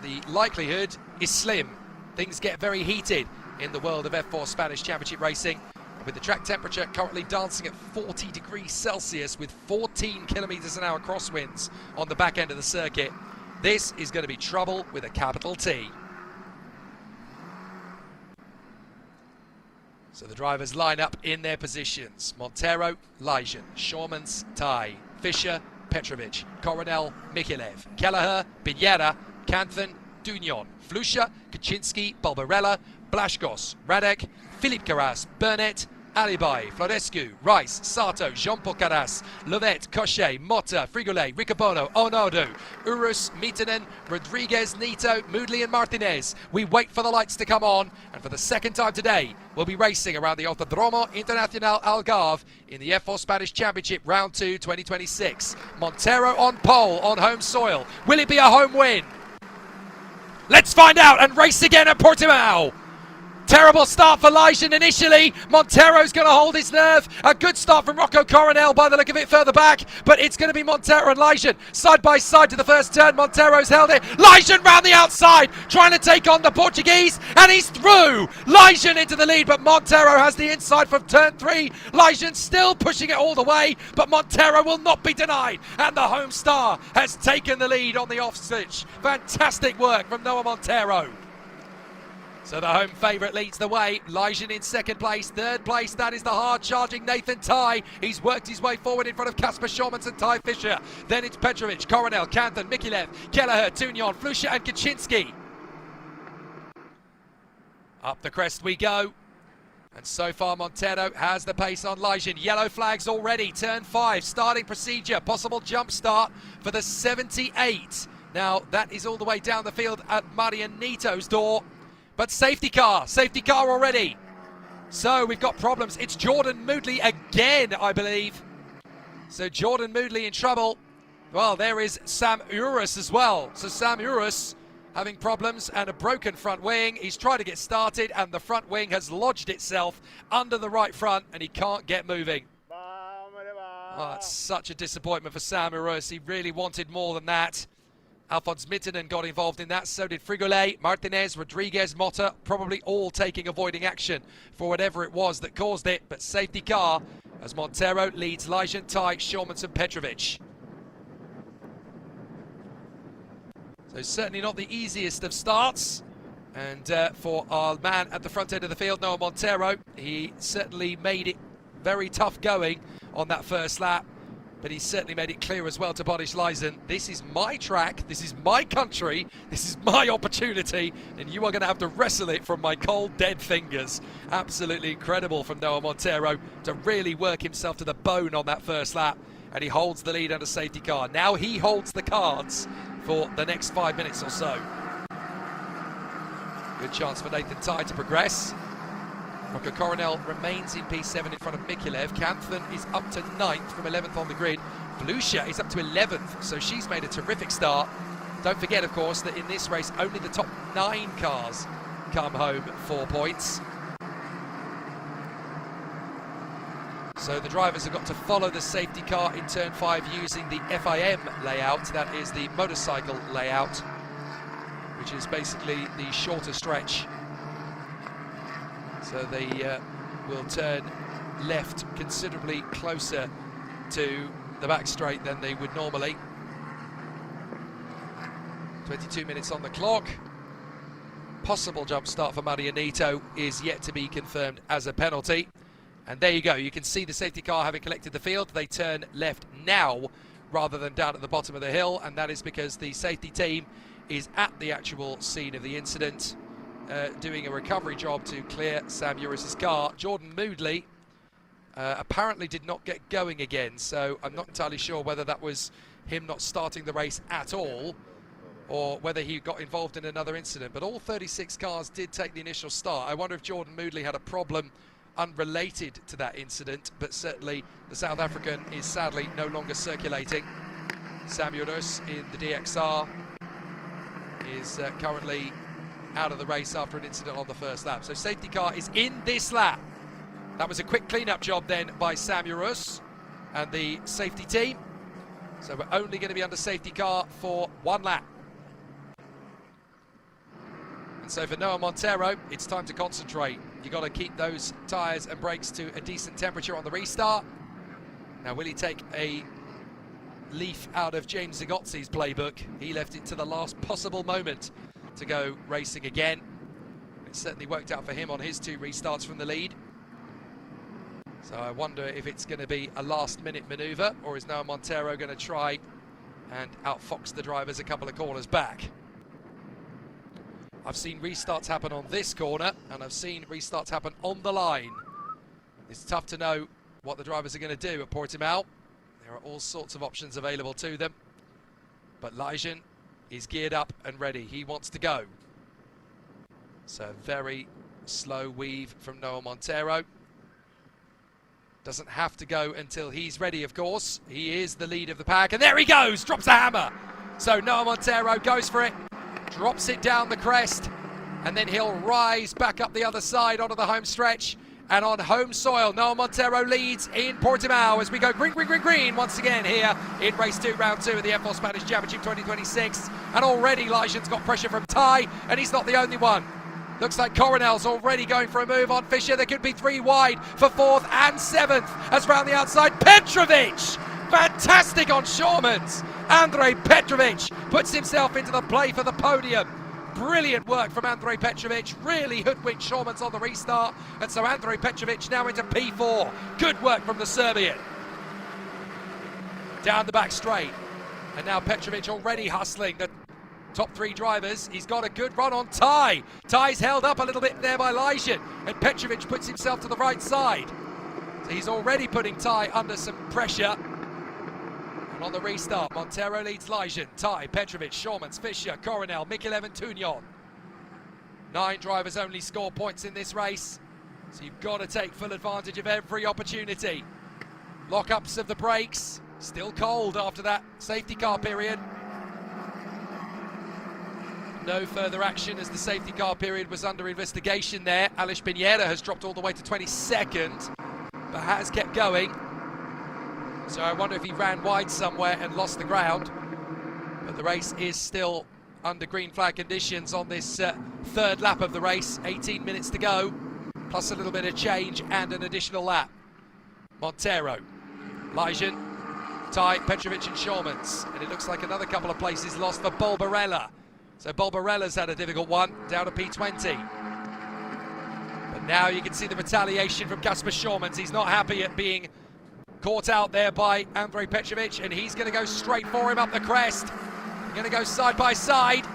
The likelihood is slim. Things get very heated in the world of F4 Spanish Championship Racing, with the track temperature currently dancing at 40 degrees Celsius with 14 kilometers an hour crosswinds on the back end of the circuit. This is going to be trouble with a capital T. So the drivers line up in their positions. Montero, Leijzen, Schaumanns, Ty, Fisher, Petrovic, Coronel, Mikulev, Kelleher, Pineda, Kanthan, Dunion, Flusha, Kaczynski, Barbarella, Blaszkos, Radek, Philippe Carras, Burnett, Alibai, Florescu, Rice, Sato, Jean-Paul Carras, Levet, Cochet, Motta, Frigolet, Ricobono, Onaldo, Urus, Mittenen, Rodriguez, Nito, Moodley and Martinez. We wait for the lights to come on, and for the second time today, we'll be racing around the Autodromo Internacional Algarve in the F4 Spanish Championship Round 2 2026. Montero on pole on home soil. Will it be a home win? Let's find out and race again at Portimao. Terrible start for Leijzen initially. Montero's going to hold his nerve. A good start from Rocco Coronel by the look of it further back. But it's going to be Montero and Leijzen side by side to the first turn. Montero's held it. Leijzen round the outside trying to take on the Portuguese. And he's through. Leijzen into the lead. But Montero has the inside from turn 3. Leijzen still pushing it all the way. But Montero will not be denied. And the home star has taken the lead on the off-switch. Fantastic work from Noah Montero. So the home favourite leads the way. Leijzen in second place. Third place, that is the hard-charging Nathan Ty. He's worked his way forward in front of Kasper Schaumanns and Ty Fisher. Then it's Petrovic, Coronel, Kanthan, Mikulev, Kelleher, Tunion, Flusha and Kaczynski. Up the crest we go. And so far Montero has the pace on Leijzen. Yellow flags already. Turn 5, starting procedure. Possible jump start for the 78. Now that is all the way down the field at Marianito's door. But safety car already. So we've got problems. It's Jordan Moodley again, I believe. So Jordan Moodley in trouble. Well, there is Sam Urus as well. So Sam Urus having problems and a broken front wing. He's trying to get started and the front wing has lodged itself under the right front and he can't get moving. Oh, it's such a disappointment for Sam Urus. He really wanted more than that. Alphonse Mittenen got involved in that, so did Frigolet, Martinez, Rodriguez, Motta, probably all taking avoiding action for whatever it was that caused it, but safety car as Montero leads Lyjan, Tai, Shormans and Petrovic. So certainly not the easiest of starts, and for our man at the front end of the field, Noah Montero, he certainly made it very tough going on that first lap. But he certainly made it clear as well to Boris Lyzen, this is my track, this is my country, this is my opportunity, and you are going to have to wrestle it from my cold, dead fingers. Absolutely incredible from Noah Montero to really work himself to the bone on that first lap, and he holds the lead under safety car. Now he holds the cards for the next 5 minutes or so. Good chance for Nathan Tai to progress. Rocco Coronel remains in P7 in front of Mikulev. Canthan is up to 9th from 11th on the grid. Blucher is up to 11th, so she's made a terrific start. Don't forget, of course, that in this race, only the top 9 cars come home 4 points. So the drivers have got to follow the safety car in turn 5 using the FIM layout. That is the motorcycle layout, which is basically the shorter stretch. So they will turn left considerably closer to the back straight than they would normally. 22 minutes on the clock. Possible jump start for Marianito is yet to be confirmed as a penalty. And there you go, you can see the safety car having collected the field. They turn left now rather than down at the bottom of the hill, and that is because the safety team is at the actual scene of the incident, doing a recovery job to clear Sam Urus's car. Jordan Moodley apparently did not get going again, so I'm not entirely sure whether that was him not starting the race at all or whether he got involved in another incident. But all 36 cars did take the initial start. I wonder if Jordan Moodley had a problem unrelated to that incident, but certainly the South African is sadly no longer circulating. Sam Urus in the DXR is currently out of the race after an incident on the first lap. So safety car is in this lap. That was a quick clean-up job then by Sam Urus and the safety team. So we're only going to be under safety car for 1 lap. And so for Noah Montero, it's time to concentrate. You've got to keep those tyres and brakes to a decent temperature on the restart. Now, will he take a leaf out of James Zagotzi's playbook? He left it to the last possible moment to go racing again. It certainly worked out for him on his 2 restarts from the lead. So I wonder if it's going to be a last-minute manoeuvre, or is Noah Montero going to try and outfox the drivers a couple of corners back? I've seen restarts happen on this corner, and I've seen restarts happen on the line. It's tough to know what the drivers are going to do at Portimao. There are all sorts of options available to them. But Lyjan is geared up and ready. He wants to go. So very slow weave from Noah Montero. Doesn't have to go until he's ready, of course. He is the lead of the pack, and there he goes, drops the hammer. So Noah Montero goes for it, drops it down the crest, and then he'll rise back up the other side onto the home stretch. And on home soil, Noah Montero leads in Portimao as we go green, green, green, green once again here in race 2, round 2 of the F4 Spanish Championship 2026. And already Lyjan's got pressure from Tai, and he's not the only one. Looks like Coronel's already going for a move on Fischer. There could be 3 wide for 4th and 7th. As round the outside, Petrovic! Fantastic on Shormans. Andrej Petrovic puts himself into the play for the podium. Brilliant work from Andrej Petrovic, really hoodwinked Shormans on the restart, and so Andrej Petrovic now into P4. Good work from the Serbian. Down the back straight, and now Petrovic already hustling the top 3 drivers. He's got a good run on Tai. Tai's held up a little bit there by Lyjan, and Petrovic puts himself to the right side. So he's already putting Tai under some pressure. And on the restart, Montero leads Lyjan, Tai, Petrovic, Shormans, Fischer, Coronel, Mikulev and Tugnon. 9 drivers only score points in this race, so you've got to take full advantage of every opportunity. Lockups of the brakes, still cold after that safety car period. No further action as the safety car period was under investigation there. Aleix Pinheiro has dropped all the way to 22nd, but has kept going. So I wonder if he ran wide somewhere and lost the ground. But the race is still under green flag conditions on this third lap of the race. 18 minutes to go, plus a little bit of change and an additional lap. Montero, Leijzen, Ty, Petrovic and Schormans. And it looks like another couple of places lost for Bolbarella. So Bolbarella's had a difficult one, down to P20. But now you can see the retaliation from Kasper Schormans. He's not happy at being caught out there by Andrej Petrovic, and he's going to go straight for him up the crest. They're going to go side by side.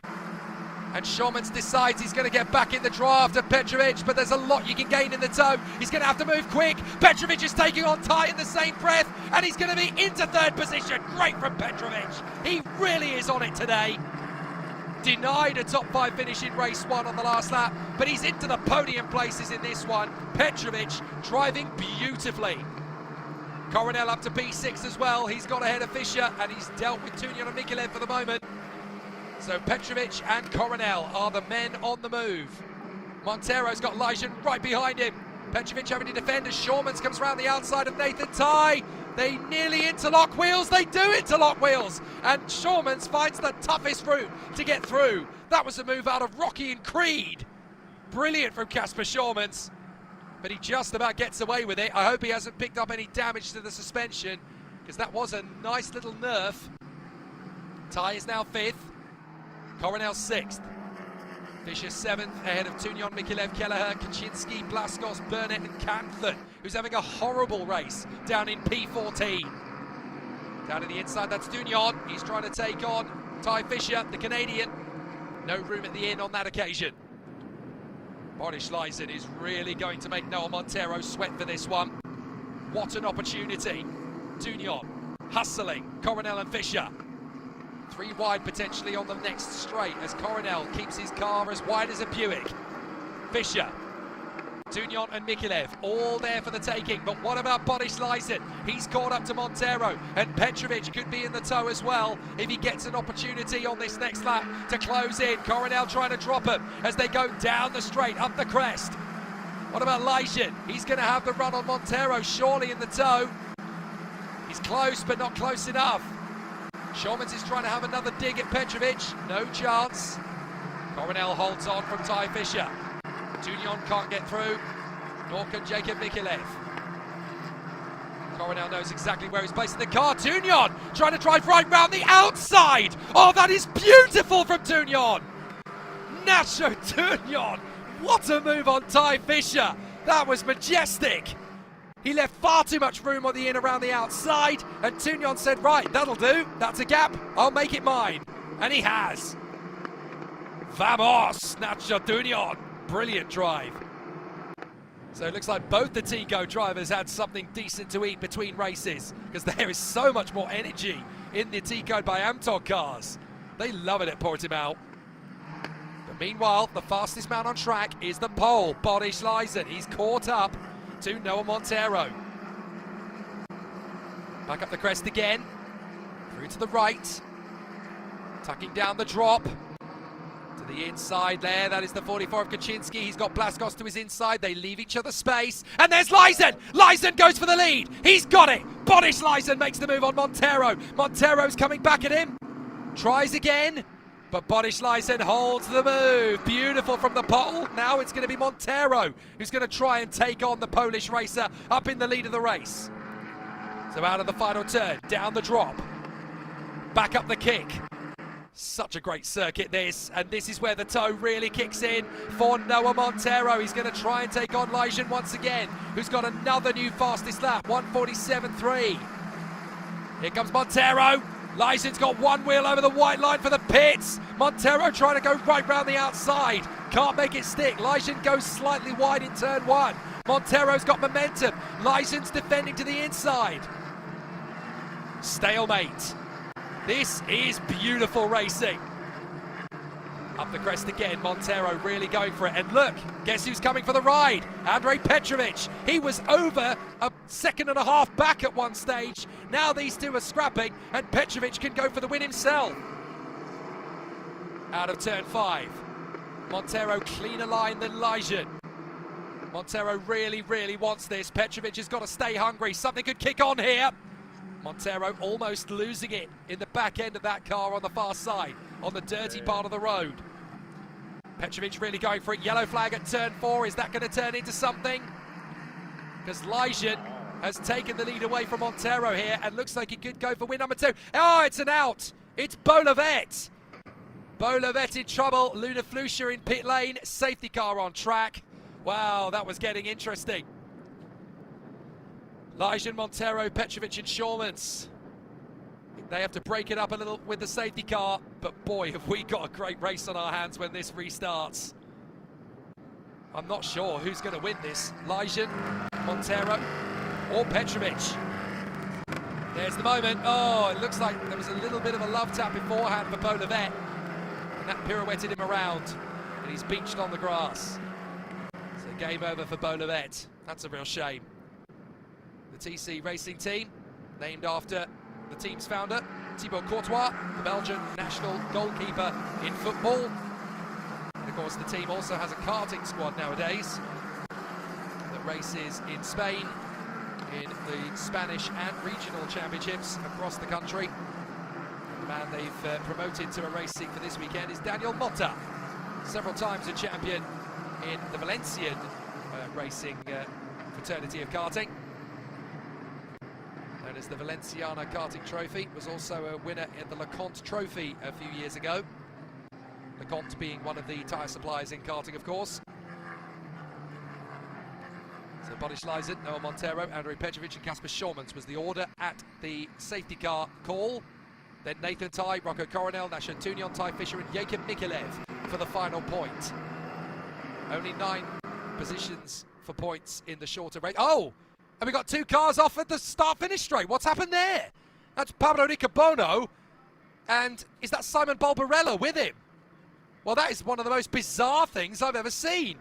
And Schormans decides he's going to get back in the draft of Petrovic, but there's a lot you can gain in the toe. He's going to have to move quick. Petrovic is taking on Ty in the same breath, and he's going to be into third position. Great from Petrovic. He really is on it today. Denied a top 5 finish in race 1 on the last lap, but he's into the podium places in this one. Petrovic driving beautifully. Coronel up to P6 as well. He's got ahead of Fischer, and he's dealt with Tunyon and Mikulev for the moment. So Petrovic and Coronel are the men on the move. Montero's got Leijzen right behind him. Petrovic having to defend as Schormans comes around the outside of Nathan Ty. They nearly interlock wheels. They do interlock wheels. And Schormans finds the toughest route to get through. That was a move out of Rocky and Creed. Brilliant from Kasper Schormans. But he just about gets away with it. I hope he hasn't picked up any damage to the suspension, because that was a nice little nerf. Ty is now 5th. Coronel 6th. Fischer 7th, ahead of Tunyon, Mikulev, Kelleher, Kaczynski, Blaskos, Burnett and Canthan, who's having a horrible race down in P14. Down to the inside, that's Tunyon. He's trying to take on Ty Fischer, the Canadian. No room at the inn on that occasion. Boris Leijzen is really going to make Noah Montero sweat for this one. What an opportunity. Tunyon hustling, Coronel and Fischer. 3 wide potentially on the next straight as Coronel keeps his car as wide as a Buick. Fischer, Tunyon and Mikulev all there for the taking, but what about Boris Leijzen? He's caught up to Montero, and Petrovic could be in the tow as well if he gets an opportunity on this next lap to close in. Coronel trying to drop him as they go down the straight, up the crest. What about Leijzen? He's going to have the run on Montero, surely in the tow. He's close, but not close enough. Schormans is trying to have another dig at Petrovic, no chance. Coronel holds on from Ty Fischer. Tunyon can't get through, nor can Jacob Mikulev. Coronel knows exactly where he's placing the car. Tunyon trying to drive right round the outside. Oh, that is beautiful from Tunyon. Nacho Tunyon, what a move on Ty Fischer. That was majestic. He left far too much room on the in around the outside, and Tunyon said, right, that'll do. That's a gap. I'll make it mine. And he has. Vamos, Nacho Tunyon. Brilliant drive. So it looks like both the Tico drivers had something decent to eat between races, because there is so much more energy in the Tico by Amtok cars. They love it at Portimao. But meanwhile, the fastest man on track is the Pole, Boris Leijzen. He's caught up to Noah Montero. Back up the crest again. Through to the right. Tucking down the drop. To the inside there. That is the 44 of Kaczynski. He's got Blaskos to his inside. They leave each other space. And there's Leijzen. Leijzen goes for the lead. He's got it. Boris Leijzen makes the move on Montero. Montero's coming back at him. Tries again. But Boris Leijzen holds the move. Beautiful from the pole. Now it's going to be Montero who's going to try and take on the Polish racer up in the lead of the race. So out of the final turn, down the drop. Back up the kick. Such a great circuit this, and this is where the tow really kicks in for Noah Montero. He's going to try and take on Leijzen once again, who's got another new fastest lap, 1:47.3. Here comes Montero. Leijzen's got one wheel over the white line for the pits. Montero trying to go right round the outside. Can't make it stick. Leijzen goes slightly wide in turn 1. Montero's got momentum. Leijzen's defending to the inside. Stalemate. This is beautiful racing. Up the crest again, Montero really going for it. And look, guess who's coming for the ride? Andrej Petrovic. He was over second and a half back at one stage. Now these two are scrapping, and Petrovic can go for the win himself. Out of turn 5. Montero cleaner line than Lyjan. Montero really wants this. Petrovic has got to stay hungry. Something could kick on here. Montero almost losing it in the back end of that car on the far side, on the dirty part of the road. Petrovic really going for it. Yellow flag at turn 4. Is that going to turn into something? Because Lyjan has taken the lead away from Montero here, and looks like he could go for win number 2. Oh, it's an out. It's Bolavet. Bolavet in trouble. Luna Flusha in pit lane. Safety car on track. Wow, that was getting interesting. Lyjan, Montero, Petrovic and Shawmans. They have to break it up a little with the safety car, but boy, have we got a great race on our hands when this restarts. I'm not sure who's going to win this. Lyjan, Montero or Petrovic. There's the moment. Oh, it looks like there was a little bit of a love tap beforehand for Bolavet, and that pirouetted him around, and he's beached on the grass. So game over for Bolavet. That's a real shame. The TC Racing Team, named after the team's founder, Thibaut Courtois, the Belgian national goalkeeper in football. And of course the team also has a karting squad nowadays that races in Spain in the Spanish and regional championships across the country. The man they've promoted to a race seat for this weekend is Daniel Motta, several times a champion in the Valencian racing fraternity of karting. Known as the Valenciana Karting Trophy, was also a winner in the LeConte Trophy a few years ago. LeConte being one of the tyre suppliers in karting, of course. So Boris Lyjan, Noah Montero, Andrei Petrovic and Kasper Shawmans was the order at the safety car call. Then Nathan Tai, Rocco Coronel, Nasha Tunion, Ty Fisher and Jakub Mikelev for the final point. Only 9 positions for points in the shorter race. Oh! And we got 2 cars off at the start-finish straight. What's happened there? That's Pablo Riccobono. And is that Simon Barbarella with him? Well, that is one of the most bizarre things I've ever seen.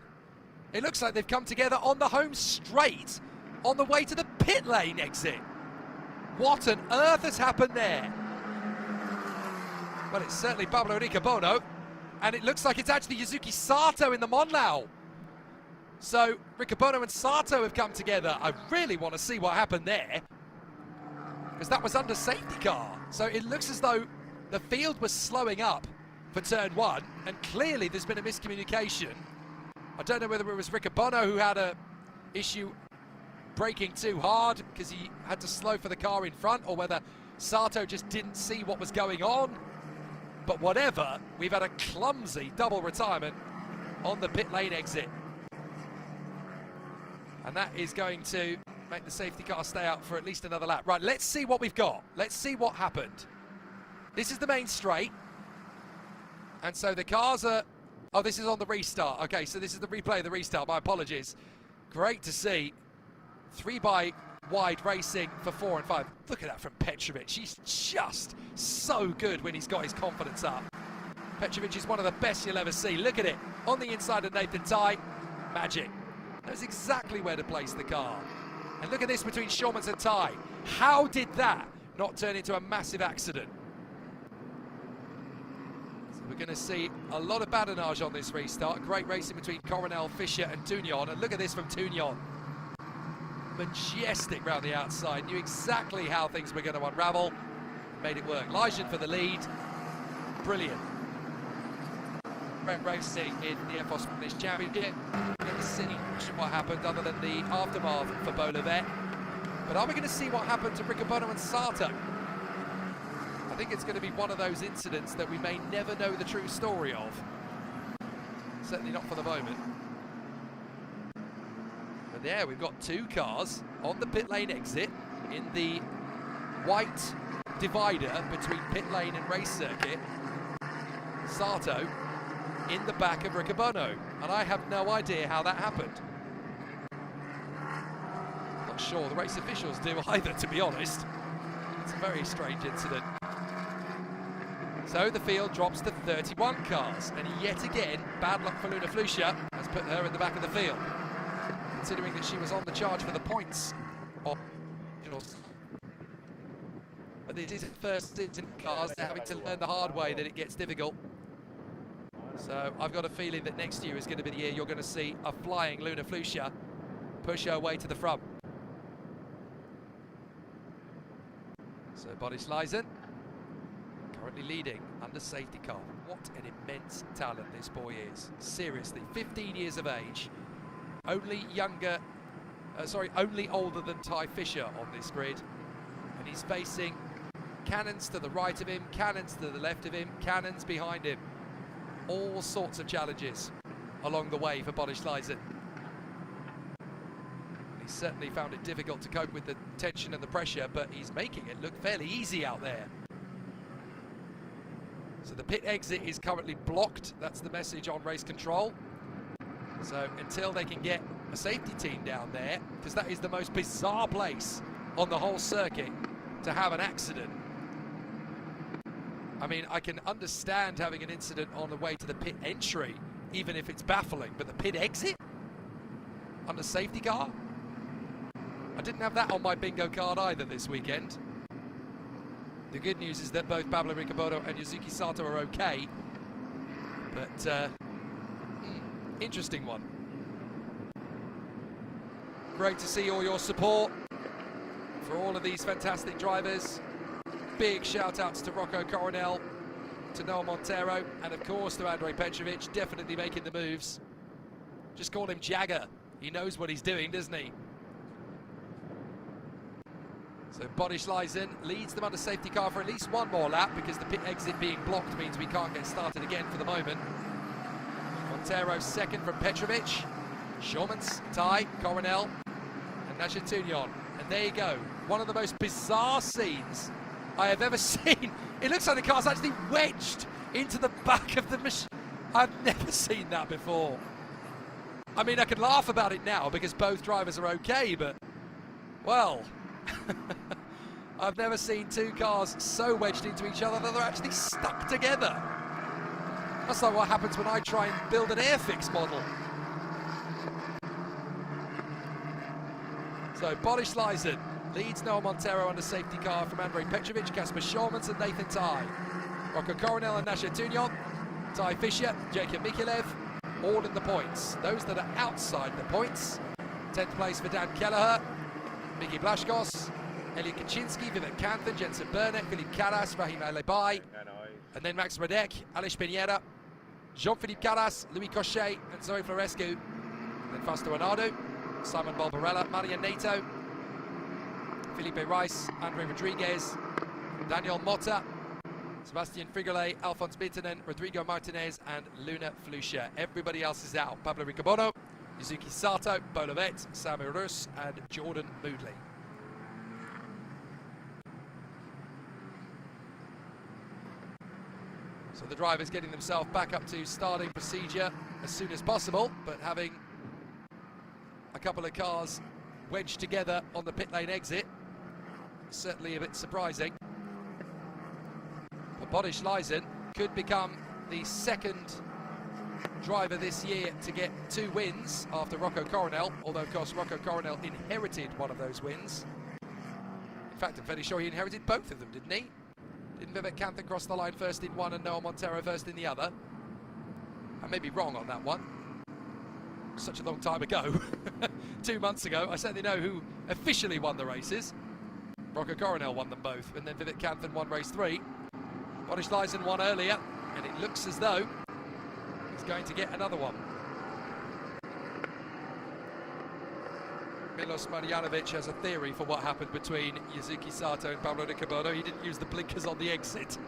It looks like they've come together on the home straight on the way to the pit lane exit. What on earth has happened there? Well, it's certainly Pablo Riccobono. And it looks like it's actually Yuzuki Sato in the Monlau. So Riccobono and Sato have come together. I really want to see what happened there, because that was under safety car. So it looks as though the field was slowing up for turn 1, and clearly there's been a miscommunication. I don't know whether it was Riccobono who had a issue braking too hard because he had to slow for the car in front, or whether Sato just didn't see what was going on. But whatever, we've had a clumsy double retirement on the pit lane exit. And that is going to make the safety car stay out for at least another lap. Right, let's see what we've got. Let's see what happened. This is the main straight. And so the cars are... Oh, this is on the restart. Okay, so this is the replay of the restart. My apologies. Great to see 3 by wide racing for 4 and 5. Look at that from Petrovic. He's just so good when he's got his confidence up. Petrovic is one of the best you'll ever see. Look at it. On the inside of Nathan Tai. Magic. Knows exactly where to place the car. And look at this between Shawmans and Tai. How did that not turn into a massive accident? So we're going to see a lot of badinage on this restart. Great racing between Coronel, Fisher and Tunion. And look at this from Tunion. Majestic round the outside. Knew exactly how things were going to unravel. Made it work. Lyjan for the lead. Brilliant. Great racing in the FOS Spanish Championship. Never seen what happened other than the aftermath for Bolavet. But are we going to see what happened to Riccobono and Sato? I think it's going to be one of those incidents that we may never know the true story of. Certainly not for the moment. But there we've got 2 cars on the pit lane exit in the white divider between pit lane and race circuit. Sato in the back of Riccobono, and I have no idea how that happened. Not sure the race officials do either, to be honest. It's a very strange incident. So the field drops to 31 cars, and yet again, bad luck for Luna Flusha has put her in the back of the field, considering that she was on the charge for the points of, but this is the first stint in cars. They're having to learn the hard way that it gets difficult. So I've got a feeling that next year is going to be the year you're going to see a flying Luna Flusha push her way to the front. So Boris Leisen currently leading under safety car. What an immense talent this boy is. Seriously, 15 years of age, only older than Ty Fisher on this grid, and he's facing cannons to the right of him, cannons to the left of him, cannons behind him. All sorts of challenges along the way for Boris Leisen. He certainly found it difficult to cope with the tension and the pressure, but he's making it look fairly easy out there. So the pit exit is currently blocked. That's the message on race control. So until they can get a safety team down there, because that is the most bizarre place on the whole circuit to have an accident. I mean, I can understand having an incident on the way to the pit entry, even if it's baffling, but the pit exit under safety car? I didn't have that on my bingo card either this weekend. The good news is that both Pablo Riccobono and Yuzuki Sato are okay, but interesting one. Great to see all your support for all of these fantastic drivers. Big shout outs to Rocco Coronel, to Noel Montero, and of course to Andrej Petrovic, definitely making the moves. Just call him Jagger. He knows what he's doing, doesn't he? So Boris Leisen leads them under safety car for at least one more lap, because the pit exit being blocked means we can't get started again for the moment. Montero second from Petrovic, Schurmans, Ty, Coronel, and Nashatunion. And there you go, one of the most bizarre scenes I have ever seen. It looks like the car's actually wedged into the back of the machine. I've never seen that before. I mean, I can laugh about it now because both drivers are okay, but, well, I've never seen two cars so wedged into each other that they're actually stuck together. That's like what happens when I try and build an Airfix model. So Boris Leisen leads Noel Montero under safety car from Andrej Petrovic, Kasper Schurmans and Nathan Ty. Rocco Coronel and Nashatunion, Ty Fisher, Jacob Mikulev, all in the points. Those that are outside the points, 10th place for Dan Kelleher, Miki Blashkos, Elliot Kaczynski, Vivek Canthan, Jensen Burnett, Philippe Caras, Rahim Alebay, and then Max Radek, Alish Pineda, Jean-Philippe Caras, Louis Cochet and Zoe Florescu, and then Fausto Arnado, Simon Barbarella, Maria Nato, Felipe Rice, Andre Rodriguez, Daniel Motta, Sebastian Frigolet, Alphonse Bitternen, Rodrigo Martinez and Luna Flusha. Everybody else is out. Pablo Riccobono, Yuzuki Sato, Bolovet, Samuel Rus and Jordan Moodley. So the drivers getting themselves back up to starting procedure as soon as possible, but having a couple of cars wedged together on the pit lane exit, certainly a bit surprising. But Boris Leisen could become the second driver this year to get 2 wins after Rocco Coronel, although of course Rocco Coronel inherited one of those wins. In fact, I'm fairly sure he inherited both of them, didn't he? Didn't Vivek Canthan cross the line first in one and Noel Montero first in the other? I may be wrong on that one. Such a long time ago. 2 months ago, I certainly know who officially won the races. Rocco Coronel won them both, and then Vivek Canthan won race 3. Boris Leisen won earlier, and it looks as though he's going to get another one. Milos Marjanovic has a theory for what happened between Yuzuki Sato and Pablo Riccobono. He didn't use the blinkers on the exit.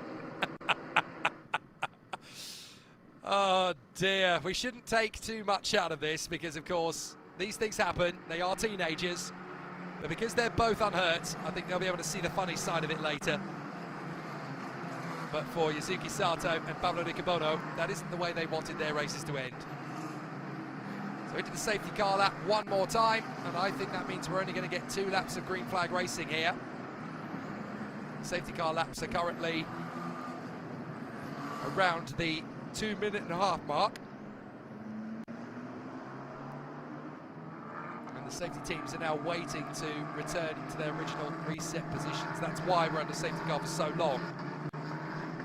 Oh dear, we shouldn't take too much out of this because of course these things happen, they are teenagers, but because they're both unhurt, I think they'll be able to see the funny side of it later. But for Yuzuki Sato and Pablo Riccobono, that isn't the way they wanted their races to end. So into the safety car lap one more time, and I think that means we're only going to get 2 laps of green flag racing here. Safety car laps are currently around the 2-minute-and-a-half mark. And the The safety teams are now waiting to return to their original reset positions. That's why we're under safety car for so long.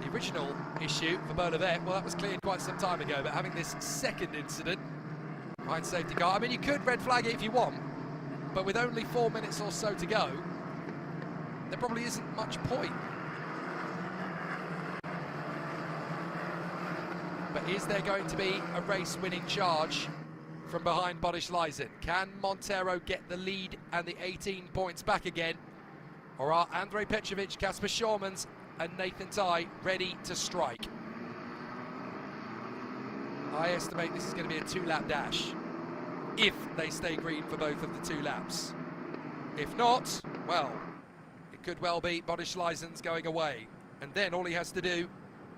The original issue for Bonnevet, well, that was cleared quite some time ago, but having this second incident behind safety car, I mean, you could red flag it if you want, but with only 4 minutes or so to go, there probably isn't much point. But is there going to be a race-winning charge from behind Boris Leisen? Can Montero get the lead and the 18 points back again? Or are Andrej Petrovic, Kasper Schormans and Nathan Tye ready to strike? I estimate this is going to be a 2-lap dash, if they stay green for both of the 2 laps. If not, well, it could well be Boris Leisen's going away. And then all he has to do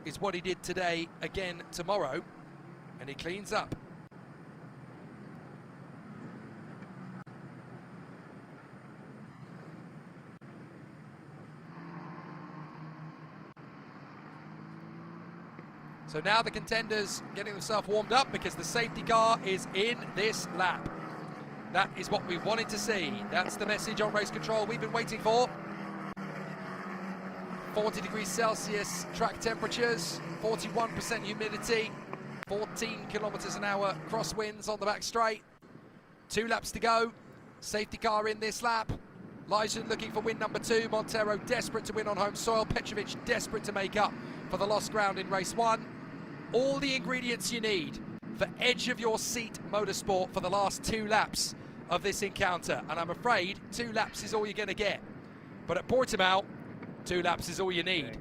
is what he did today again tomorrow, and he cleans up. So now the contenders getting themselves warmed up because the safety car is in this lap. That is what we wanted to see. That's the message on race control we've been waiting for. 40 degrees Celsius track temperatures, 41% humidity, 14 kilometers an hour crosswinds on the back straight. 2 laps to go. Safety car in this lap. Leisen looking for win number 2. Montero desperate to win on home soil. Petrovic desperate to make up for the lost ground in race 1. All the ingredients you need for edge of your seat motorsport for the last 2 laps of this encounter. And I'm afraid 2 laps is all you're going to get. But at Portimao, 2 laps is all you need.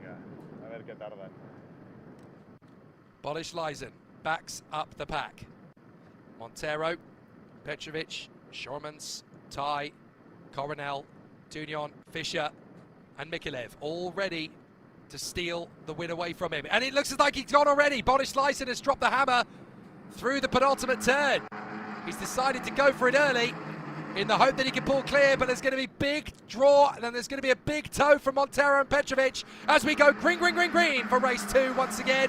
Boris Leisen backs up the pack. Montero, Petrovic, Schormans, Tye, Coronel, Tunion, Fischer and Mikalev all ready to steal the win away from him. And it looks like he's gone already. Boris Leisen has dropped the hammer through the penultimate turn. He's decided to go for it early in the hope that he can pull clear, but there's going to be big draw and then there's going to be a big tow from Montero and Petrovic as we go green, green, green, green for race 2 once again.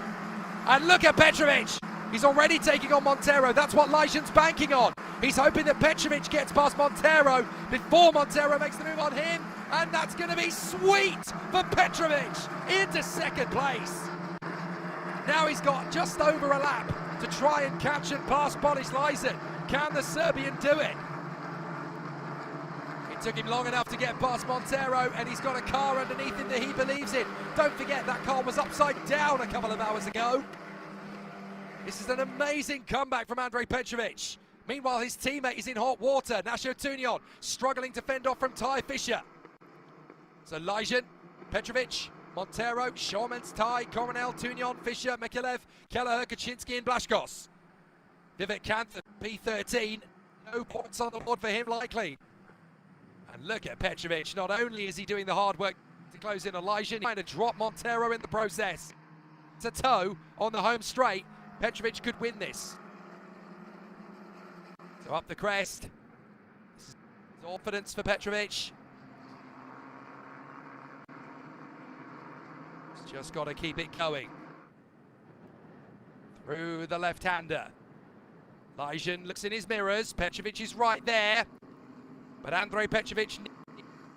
And look at Petrovic. He's already taking on Montero. That's what Leisen's banking on. He's hoping that Petrovic gets past Montero before Montero makes the move on him. And that's going to be sweet for Petrovic into second place. Now he's got just over a lap to try and catch and pass Boris Leisen. Can the Serbian do it? It took him long enough to get past Montero, and he's got a car underneath him that he believes in. Don't forget that car was upside down a couple of hours ago. This is an amazing comeback from Andrej Petrovic. Meanwhile, his teammate is in hot water. Nacho Tunion struggling to fend off from Tye Fischer. So Leisen, Petrovic, Montero, Schormans, Tye, Coronel, Tunion, Fischer, Mikalev, Kelleher, Kaczynski and Blaškos. Vivek Kanth, P13. No points on the board for him likely. And look at Petrovic. Not only is he doing the hard work to close in on Leisen, he's trying to drop Montero in the process. It's a tow on the home straight. Petrovic could win this. So up the crest. This is confidence for Petrovic. He's just got to keep it going. Through the left-hander. Leisen looks in his mirrors. Petrovic is right there. But Andrej Petrovic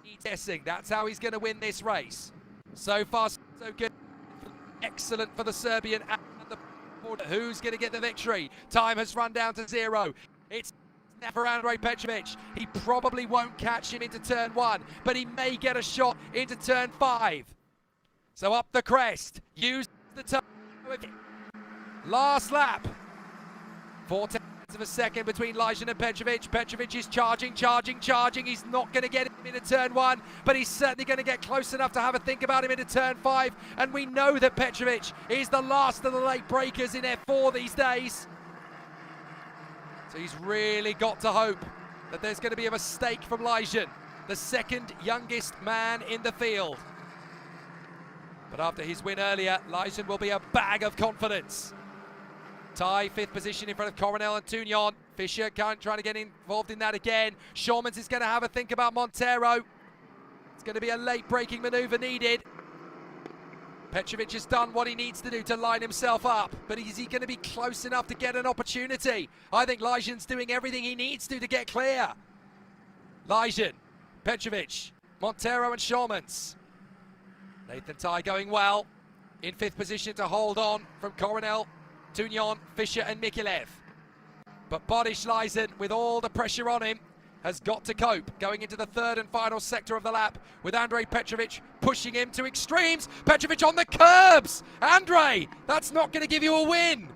needs guessing. That's how he's going to win this race. So far, so good. Excellent for the Serbian and the border. Who's going to get the victory? Time has run down to 0. It's for Andrej Petrovic. He probably won't catch him into turn 1, but he may get a shot into turn 5. So up the crest. Use the toe. Last lap. 4 tenths of a second between Leisen and Petrovic. Petrovic is charging. He's not going to get him into turn 1, but he's certainly going to get close enough to have a think about him into turn 5. And we know that Petrovic is the last of the late breakers in F4 these days. So he's really got to hope that there's going to be a mistake from Leisen, the second youngest man in the field. But after his win earlier, Leisen will be a bag of confidence. Tye, 5th position in front of Coronel and Tunion. Fischer trying to get involved in that again. Schormans is going to have a think about Montero. It's going to be a late braking manoeuvre needed. Petrovic has done what he needs to do to line himself up, but is he going to be close enough to get an opportunity? I think Leisen's doing everything he needs to get clear. Leijzen, Petrovic, Montero and Schaumanns. Nathan Ty going well. In 5th position to hold on from Coronel, Tunion, Fischer and Mikilev. But Boris Leijzen, with all the pressure on him, has got to cope going into the 3rd and final sector of the lap with Andrej Petrovic pushing him to extremes. Petrovic on the curbs. Andrej, that's not going to give you a win.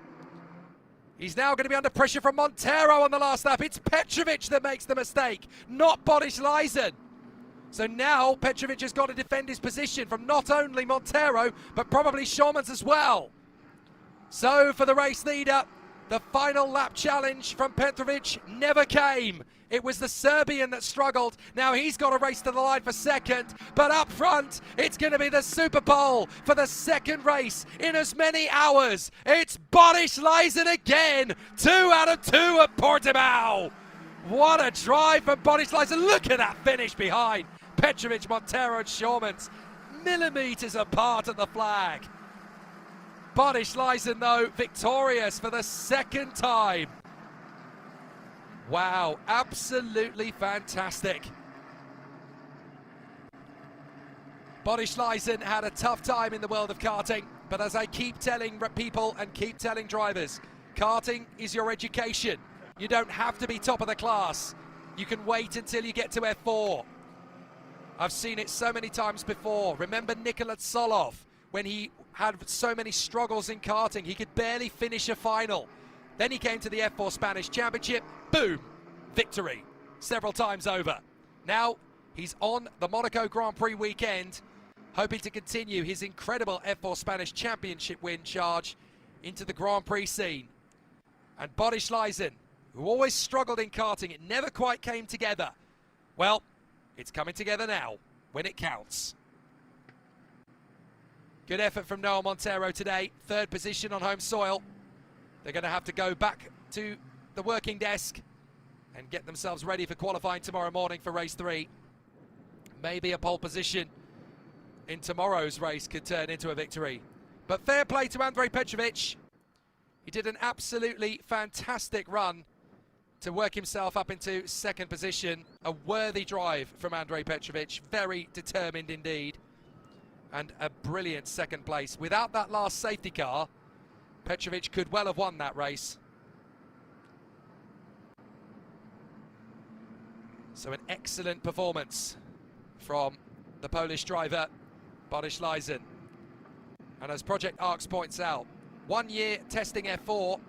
He's now going to be under pressure from Montero on the last lap. It's Petrovic that makes the mistake, not Boris Leijzen. So now Petrovic has got to defend his position from not only Montero, but probably Schaumanns as well. So for the race leader, the final lap challenge from Petrovic never came. It was the Serbian that struggled. Now he's got to race to the line for 2nd, but up front, it's going to be the Super Pole for the 2nd race in as many hours. It's Boris Leijzen again, 2 out of 2 at Portimao. What a drive from Boris Leijzen. Look at that finish behind. Petrovic, Montero and Schaumanns, millimetres apart at the flag. Boris Leijzen, though, victorious for the 2nd time. Wow, absolutely fantastic. Boris Leijzen had a tough time in the world of karting, but as I keep telling people and keep telling drivers, karting is your education. You don't have to be top of the class. You can wait until you get to F4. I've seen it so many times before. Remember Nikola Tsolov, when he had so many struggles in karting, he could barely finish a final. Then he came to the F4 Spanish Championship, boom, victory, several times over. Now he's on the Monaco Grand Prix weekend, hoping to continue his incredible F4 Spanish Championship win charge into the Grand Prix scene. And Boris Leijzen, who always struggled in karting, it never quite came together. Well, it's coming together now, when it counts. Good effort from Noel Montero today, 3rd position on home soil. They're going to have to go back to the working desk and get themselves ready for qualifying tomorrow morning for race 3. Maybe a pole position in tomorrow's race could turn into a victory. But fair play to Andrej Petrovic. He did an absolutely fantastic run to work himself up into 2nd position. A worthy drive from Andrej Petrovic, very determined indeed. And a brilliant 2nd place. Without that last safety car, Petrovic could well have won that race. So an excellent performance from the Polish driver, Boris Leijzen. And as Project Arcs points out, 1 year testing F4,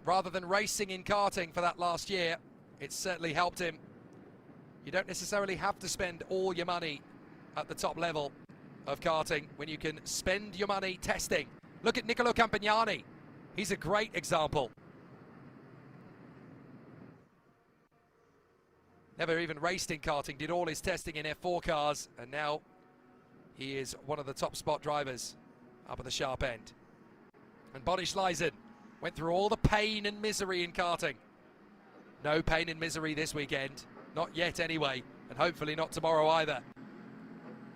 rather than racing in karting for that last year, it certainly helped him. You don't necessarily have to spend all your money at the top level of karting when you can spend your money testing. Look at Niccolo Campagnani. He's a great example. Never even raced in karting, did all his testing in F4 cars, and now he is one of the top spot drivers up at the sharp end. And Boris Leijzen went through all the pain and misery in karting. No pain and misery this weekend, not yet anyway, and hopefully not tomorrow either.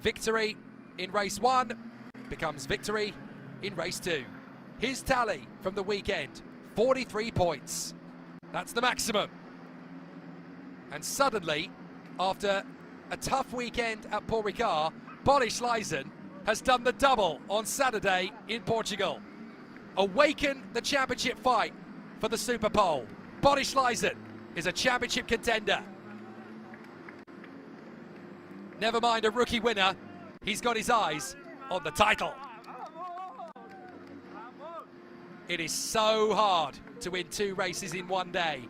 Victory in race 1 becomes victory in race 2. His tally from the weekend, 43 points. That's the maximum. And suddenly, after a tough weekend at Paul Ricard, Boris Leijzen has done the double on Saturday in Portugal. Awaken the championship fight for the Super Pole. Boris Leijzen is a championship contender. Never mind a rookie winner, he's got his eyes on the title. It is so hard to win 2 races in 1 day.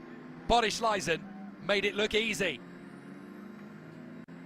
Boris Leijzen made it look easy.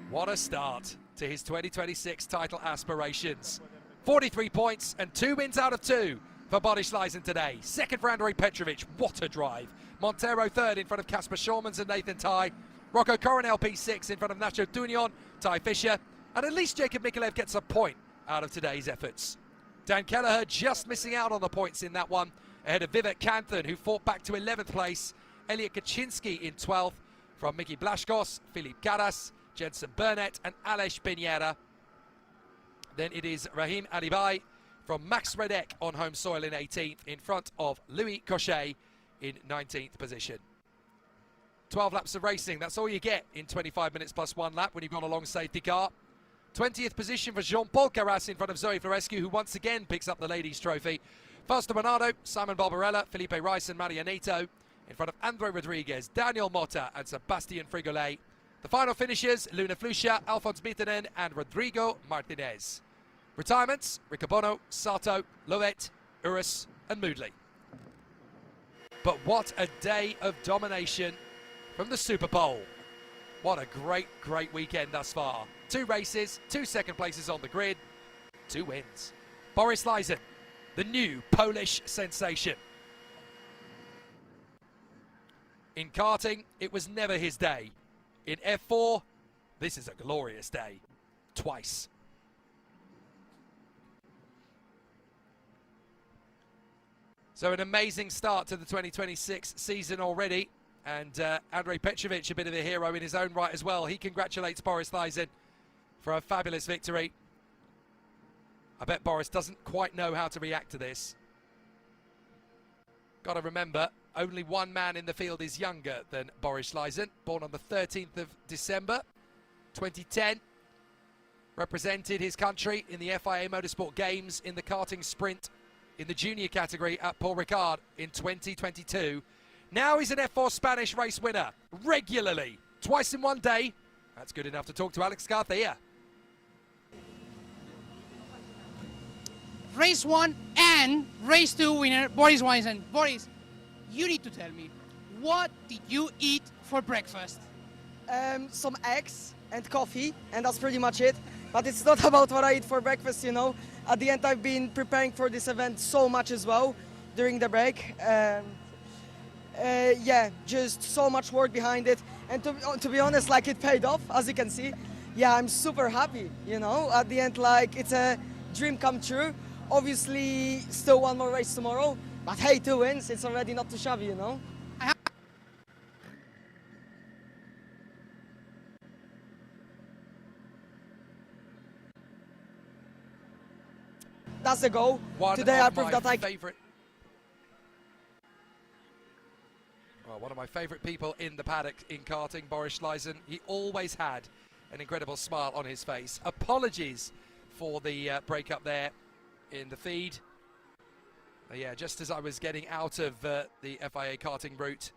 What a start to his 2026 title aspirations. 43 points and 2 wins out of 2 for Boris Leijzen today. 2nd for Andrej Petrovic, what a drive. Montero 3rd in front of Kasper Schaumanns and Nathan Ty. Rocco Coronel P6 in front of Nacho Tunion, Ty Fischer, and at least Jacob Mikilev gets a point out of today's efforts. Dan Kelleher just missing out on the points in that one, ahead of Vivek Kanthan, who fought back to 11th place. Elliot Kaczynski in 12th, from Miki Blaškos, Filip Karas, Jensen Burnett and Aleš Pinera. Then it is Rahim Alibai from Max Redek on home soil in 18th, in front of Louis Cochet in 19th position. 12 laps of racing. That's all you get in 25 minutes plus 1 lap when you've gone a long safety car. 20th position for Jean-Paul Carras in front of Zoe Florescu, who once again picks up the ladies' trophy. Fausto Bernardo, Simon Barbarella, Felipe Rice and Marianito in front of Andre Rodriguez, Daniel Motta and Sebastian Frigolet. The final finishers, Luna Flusha, Alphonse Mitternen and Rodrigo Martinez. Retirements, Riccobono, Sato, Lovett, Urus and Moodley. But what a day of domination from the Super Bowl. What a great, great weekend thus far. 2 races, 2 second places on the grid, 2 wins. Boris Lysen, the new Polish sensation. In karting, it was never his day. In F4, this is a glorious day. Twice. So an amazing start to the 2026 season already. And Andrei Petrovic, a bit of a hero in his own right as well. He congratulates Boris Lysen for a fabulous victory. I bet Boris doesn't quite know how to react to this. Got to remember, only one man in the field is younger than Boris Lysen, born on the 13th of December 2010. Represented his country in the FIA Motorsport Games in the karting sprint in the junior category at Paul Ricard in 2022. Now he's an F4 Spanish race winner regularly, twice in one day. That's good enough to talk to Alex Garcia. Race 1 and Race 2 winner Boris Lysen. Boris, you need to tell me, what did you eat for breakfast? Some eggs and coffee, and that's pretty much it. But it's not about what I eat for breakfast, you know. At the end, I've been preparing for this event so much as well during the break. Yeah, just so much work behind it. And to be honest, like, it paid off, as you can see. Yeah, I'm super happy, you know. At the end, like, it's a dream come true. Obviously, still one more race tomorrow. But hey, 2 wins, it's already not too shabby, you know. That's the goal. Today I proved that I can. Well, one of my favourite people in the paddock in karting, Boris Lysen. He always had an incredible smile on his face. Apologies for the break-up there in the feed. Yeah, just as I was getting out of the FIA karting route,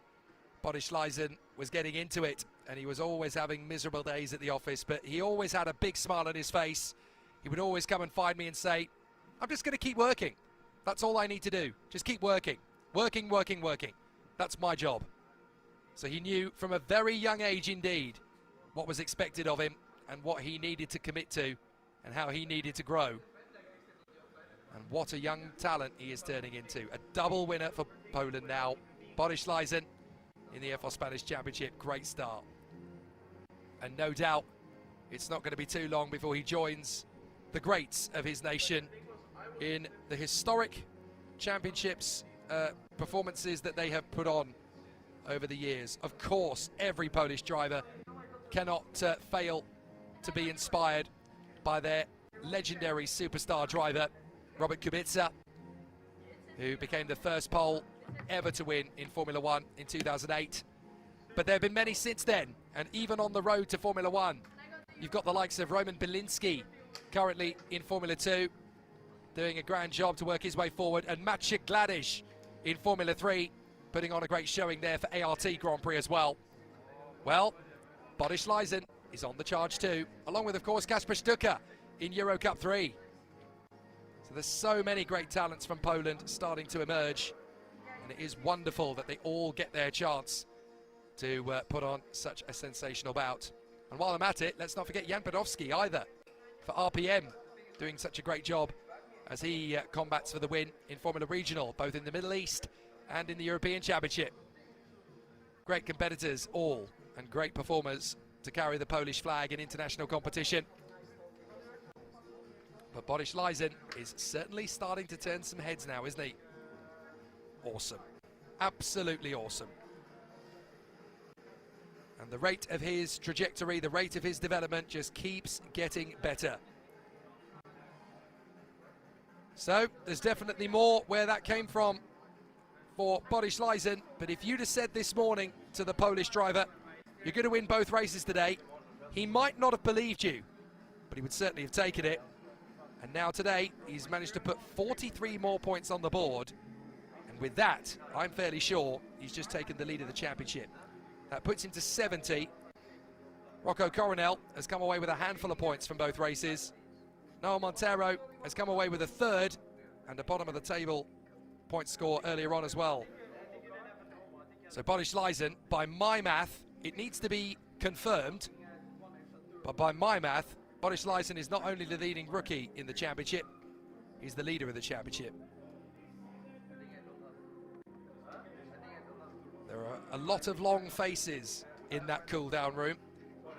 Boris Lysen was getting into it, and he was always having miserable days at the office, but he always had a big smile on his face. He would always come and find me and say, I'm just going to keep working. That's all I need to do. Just keep working. Working, working, working. That's my job. So he knew from a very young age indeed what was expected of him and what he needed to commit to and how he needed to grow. And what a young talent he is turning into. A double winner for Poland now. Boris Lysen in the F1 Spanish Championship. Great start. And no doubt it's not going to be too long before he joins the greats of his nation in the historic championships performances that they have put on over the years. Of course, every Polish driver cannot fail to be inspired by their legendary superstar driver, Robert Kubica, who became the first Pole ever to win in Formula One in 2008. But there have been many since then, and even on the road to Formula One, you've got the likes of Roman Bielinski, currently in Formula 2, doing a grand job to work his way forward, and Maciej Gladish in Formula 3, putting on a great showing there for ART Grand Prix as well. Well, Boris Lysen is on the charge too, along with, of course, Kasper Stuka in Euro Cup 3. So there's so many great talents from Poland starting to emerge, and it is wonderful that they all get their chance to put on such a sensational bout. And while I'm at it, let's not forget Jan Podowski either, for RPM, doing such a great job as he combats for the win in Formula Regional, both in the Middle East and in the European Championship. Great competitors all, and great performers to carry the Polish flag in international competition. But Boris Lysen is certainly starting to turn some heads now, isn't he? Awesome. Absolutely awesome. And the rate of his trajectory, the rate of his development just keeps getting better. So there's definitely more where that came from for Boris Lysen. But if you'd have said this morning to the Polish driver. You're going to win both races today. He might not have believed you, but he would certainly have taken it. And now today, he's managed to put 43 more points on the board. And with that, I'm fairly sure he's just taken the lead of the championship. That puts him to 70. Rocco Coronel has come away with a handful of points from both races. Noah Montero has come away with a third and a bottom of the table point score earlier on as well. So Boris Leisen, by my math, it needs to be confirmed, but by my math, Boris Leisen is not only the leading rookie in the championship, he's the leader of the championship. There are a lot of long faces in that cool-down room,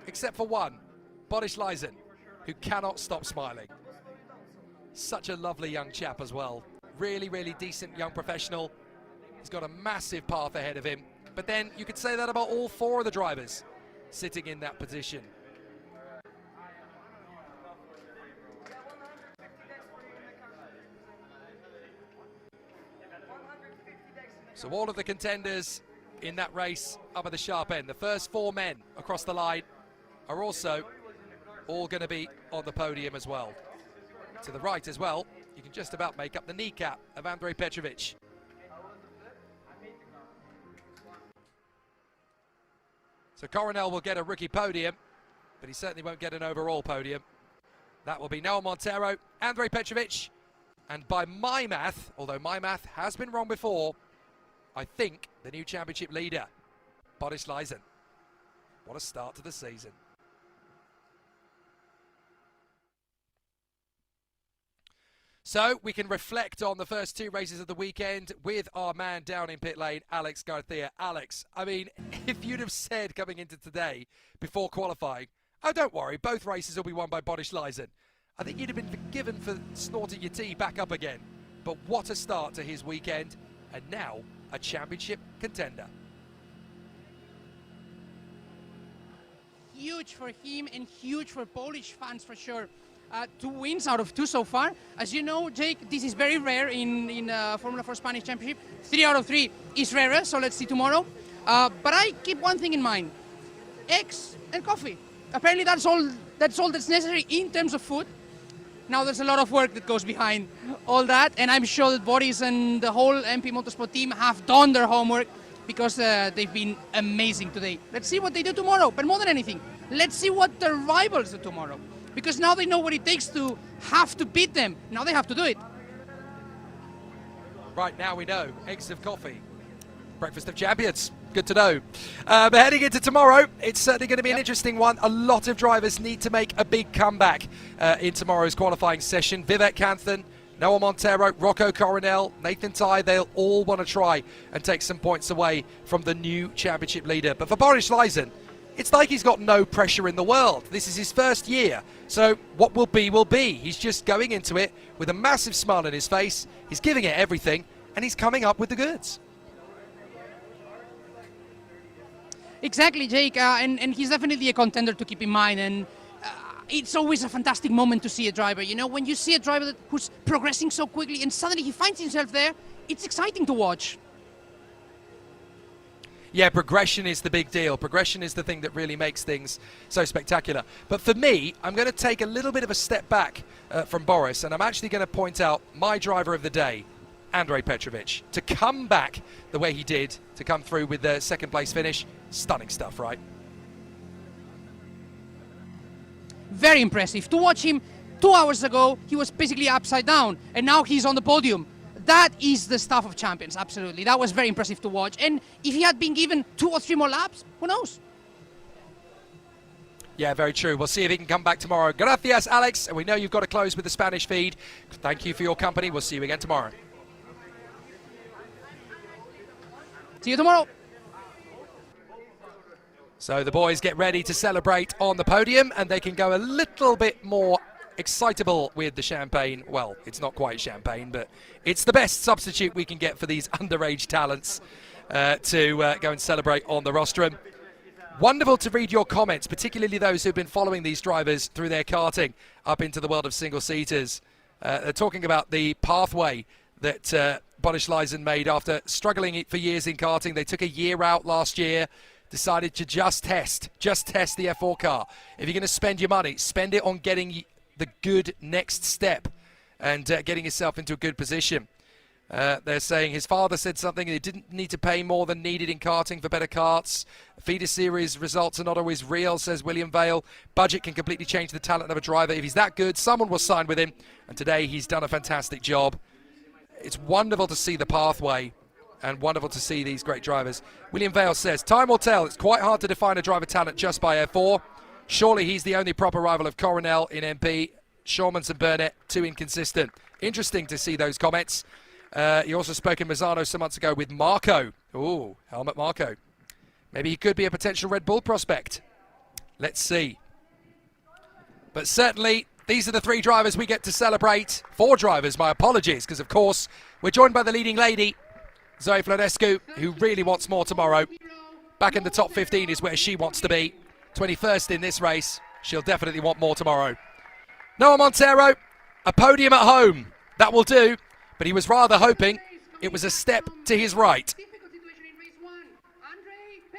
except for one, Boris Leisen, who cannot stop smiling. Such a lovely young chap as well. Really, really decent young professional. He's got a massive path ahead of him. But then you could say that about all four of the drivers sitting in that position. So all of the contenders in that race up at the sharp end, the first four men across the line, are also all going to be on the podium as well. To the right as well, you can just about make up the kneecap of Andrej Petrovic. So Coronel will get a rookie podium, but he certainly won't get an overall podium. That will be Noah Montero, Andrej Petrovic, and by my math, although my math has been wrong before, I think the new championship leader, Boris Leisen. What a start to the season. So we can reflect on the first two races of the weekend with our man down in pit lane, Alex Garcia. Alex, I mean, if you'd have said coming into today before qualifying, oh, don't worry, both races will be won by Boris Leisen, I think you'd have been forgiven for snorting your tea back up again. But what a start to his weekend, and now a championship contender. Huge for him and huge for Polish fans for sure. 2 wins out of 2 so far. As you know, Jake, this is very rare in Formula 4 Spanish Championship. 3 out of 3 is rarer, so let's see tomorrow. But I keep one thing in mind: eggs and coffee. Apparently that's all that's necessary in terms of food. Now there's a lot of work that goes behind all that, and I'm sure that Boris and the whole MP Motorsport team have done their homework, because they've been amazing today. Let's see what they do tomorrow, but more than anything, let's see what the rivals do tomorrow. Because now they know what it takes to have to beat them. Now they have to do it. Right, now we know. Eggs of coffee. Breakfast of champions. Good to know. But heading into tomorrow, it's certainly going to be an interesting one. A lot of drivers need to make a big comeback in tomorrow's qualifying session. Vivek Kanthan, Noah Montero, Rocco Coronel, Nathan Ty, they'll all want to try and take some points away from the new championship leader. But for Boris Leisen, it's like he's got no pressure in the world. This is his first year, so what will be will be. He's just going into it with a massive smile on his face. He's giving it everything, and he's coming up with the goods. Exactly, Jake, and he's definitely a contender to keep in mind, and it's always a fantastic moment to see a driver. You know, when you see a driver who's progressing so quickly and suddenly he finds himself there, it's exciting to watch. Yeah, progression is the big deal. Progression is the thing that really makes things so spectacular. But for me, I'm going to take a little bit of a step back from Boris, and I'm actually going to point out my driver of the day, Andrej Petrovic. To come back the way he did, to come through with the second place finish, stunning stuff, right? Very impressive. To watch him 2 hours ago, he was basically upside down, and now he's on the podium. That is the stuff of champions, absolutely. That was very impressive to watch. And if he had been given 2 or 3 more laps, who knows? Yeah, very true. We'll see if he can come back tomorrow. Gracias, Alex. And we know you've got to close with the Spanish feed. Thank you for your company. We'll see you again tomorrow. See you tomorrow. So the boys get ready to celebrate on the podium, and they can go a little bit more excitable with the champagne. Well, it's not quite champagne, but it's the best substitute we can get for these underage talents to go and celebrate on the rostrum. Wonderful to read your comments, particularly those who've been following these drivers through their karting up into the world of single-seaters. They're talking about the pathway that Bodish Leisen made after struggling for years in karting. They took a year out last year, decided to just test the F4 car. If you're going to spend your money, spend it on getting the good next step and getting yourself into a good position. They're saying his father said something, he didn't need to pay more than needed in karting for better karts. Feeder series results are not always real, says William Vale. Budget can completely change the talent of a driver. If he's that good, someone will sign with him. And today he's done a fantastic job. It's wonderful to see the pathway and wonderful to see these great drivers. William Vale says, time will tell. It's quite hard to define a driver talent just by F4. Surely he's the only proper rival of Coronel in MP. Shawmans and Burnett, too inconsistent. Interesting to see those comments. He also spoke in Mazzano some months ago with Marco. Ooh, Helmut Marco. Maybe he could be a potential Red Bull prospect. Let's see. But certainly, these are the three drivers we get to celebrate. Four drivers, my apologies, because of course, we're joined by the leading lady, Zoe Florescu, who really wants more tomorrow. Back in the top 15 is where she wants to be. 21st in this race. She'll definitely want more tomorrow. Noah Montero, a podium at home. That will do. But he was rather hoping it was a step to his right.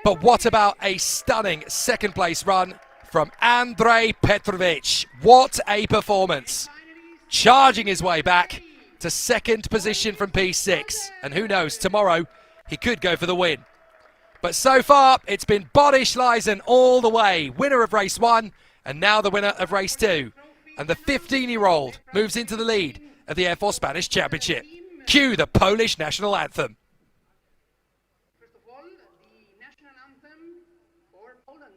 But what about a stunning second place run from Andrej Petrovic? What a performance. Charging his way back to second position from P6. And who knows, tomorrow he could go for the win. But so far, it's been Bodish Leisen all the way. Winner of race 1 and now the winner of race 2. And the 15-year-old moves into the lead of the F4 Spanish Championship. Cue the Polish national anthem. First of all, the national anthem for Poland.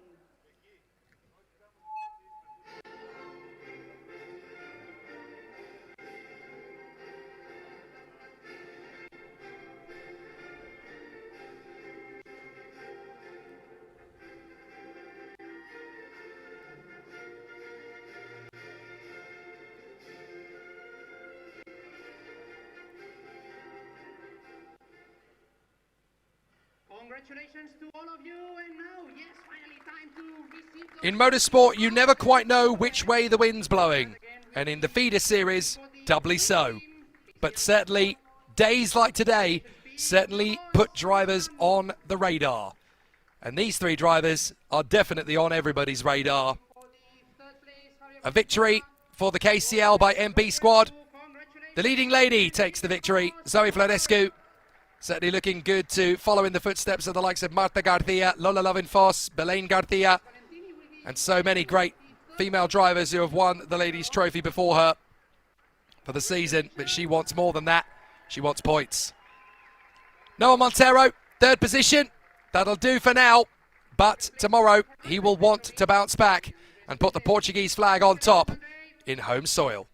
Congratulations to all of you, and now, yes, finally time to receive those... In motorsport, you never quite know which way the wind's blowing. And in the feeder series, doubly so. But certainly, days like today certainly put drivers on the radar. And these three drivers are definitely on everybody's radar. A victory for the KCL by MP squad. The leading lady takes the victory, Zoe Florescu. Certainly looking good to follow in the footsteps of the likes of Marta Garcia, Lola Lovinfoss, Belaine Garcia, and so many great female drivers who have won the ladies' trophy before her for the season. But she wants more than that. She wants points. Noah Montero, third position. That'll do for now. But tomorrow he will want to bounce back and put the Portuguese flag on top in home soil.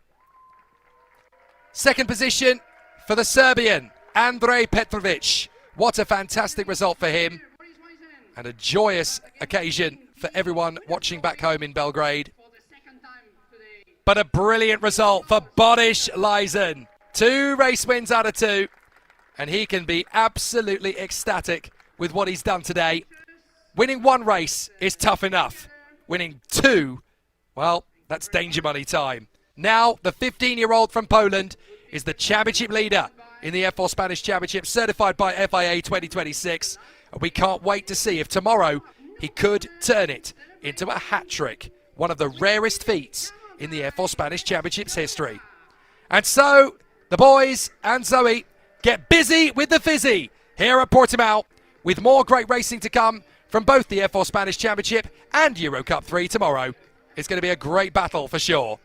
Second position for the Serbian, Andrej Petrovic. What a fantastic result for him. And a joyous occasion for everyone watching back home in Belgrade. But a brilliant result for Bodish Leisen. 2 race wins out of 2. And he can be absolutely ecstatic with what he's done today. Winning 1 race is tough enough. Winning 2, well, that's danger money time. Now, the 15-year-old from Poland is the championship leader in the F4 Spanish Championship, certified by FIA 2026. And we can't wait to see if tomorrow he could turn it into a hat-trick, one of the rarest feats in the F4 Spanish Championship's history. And so, the boys and Zoe get busy with the fizzy here at Portimao, with more great racing to come from both the F4 Spanish Championship and Euro Cup 3 tomorrow. It's going to be a great battle for sure.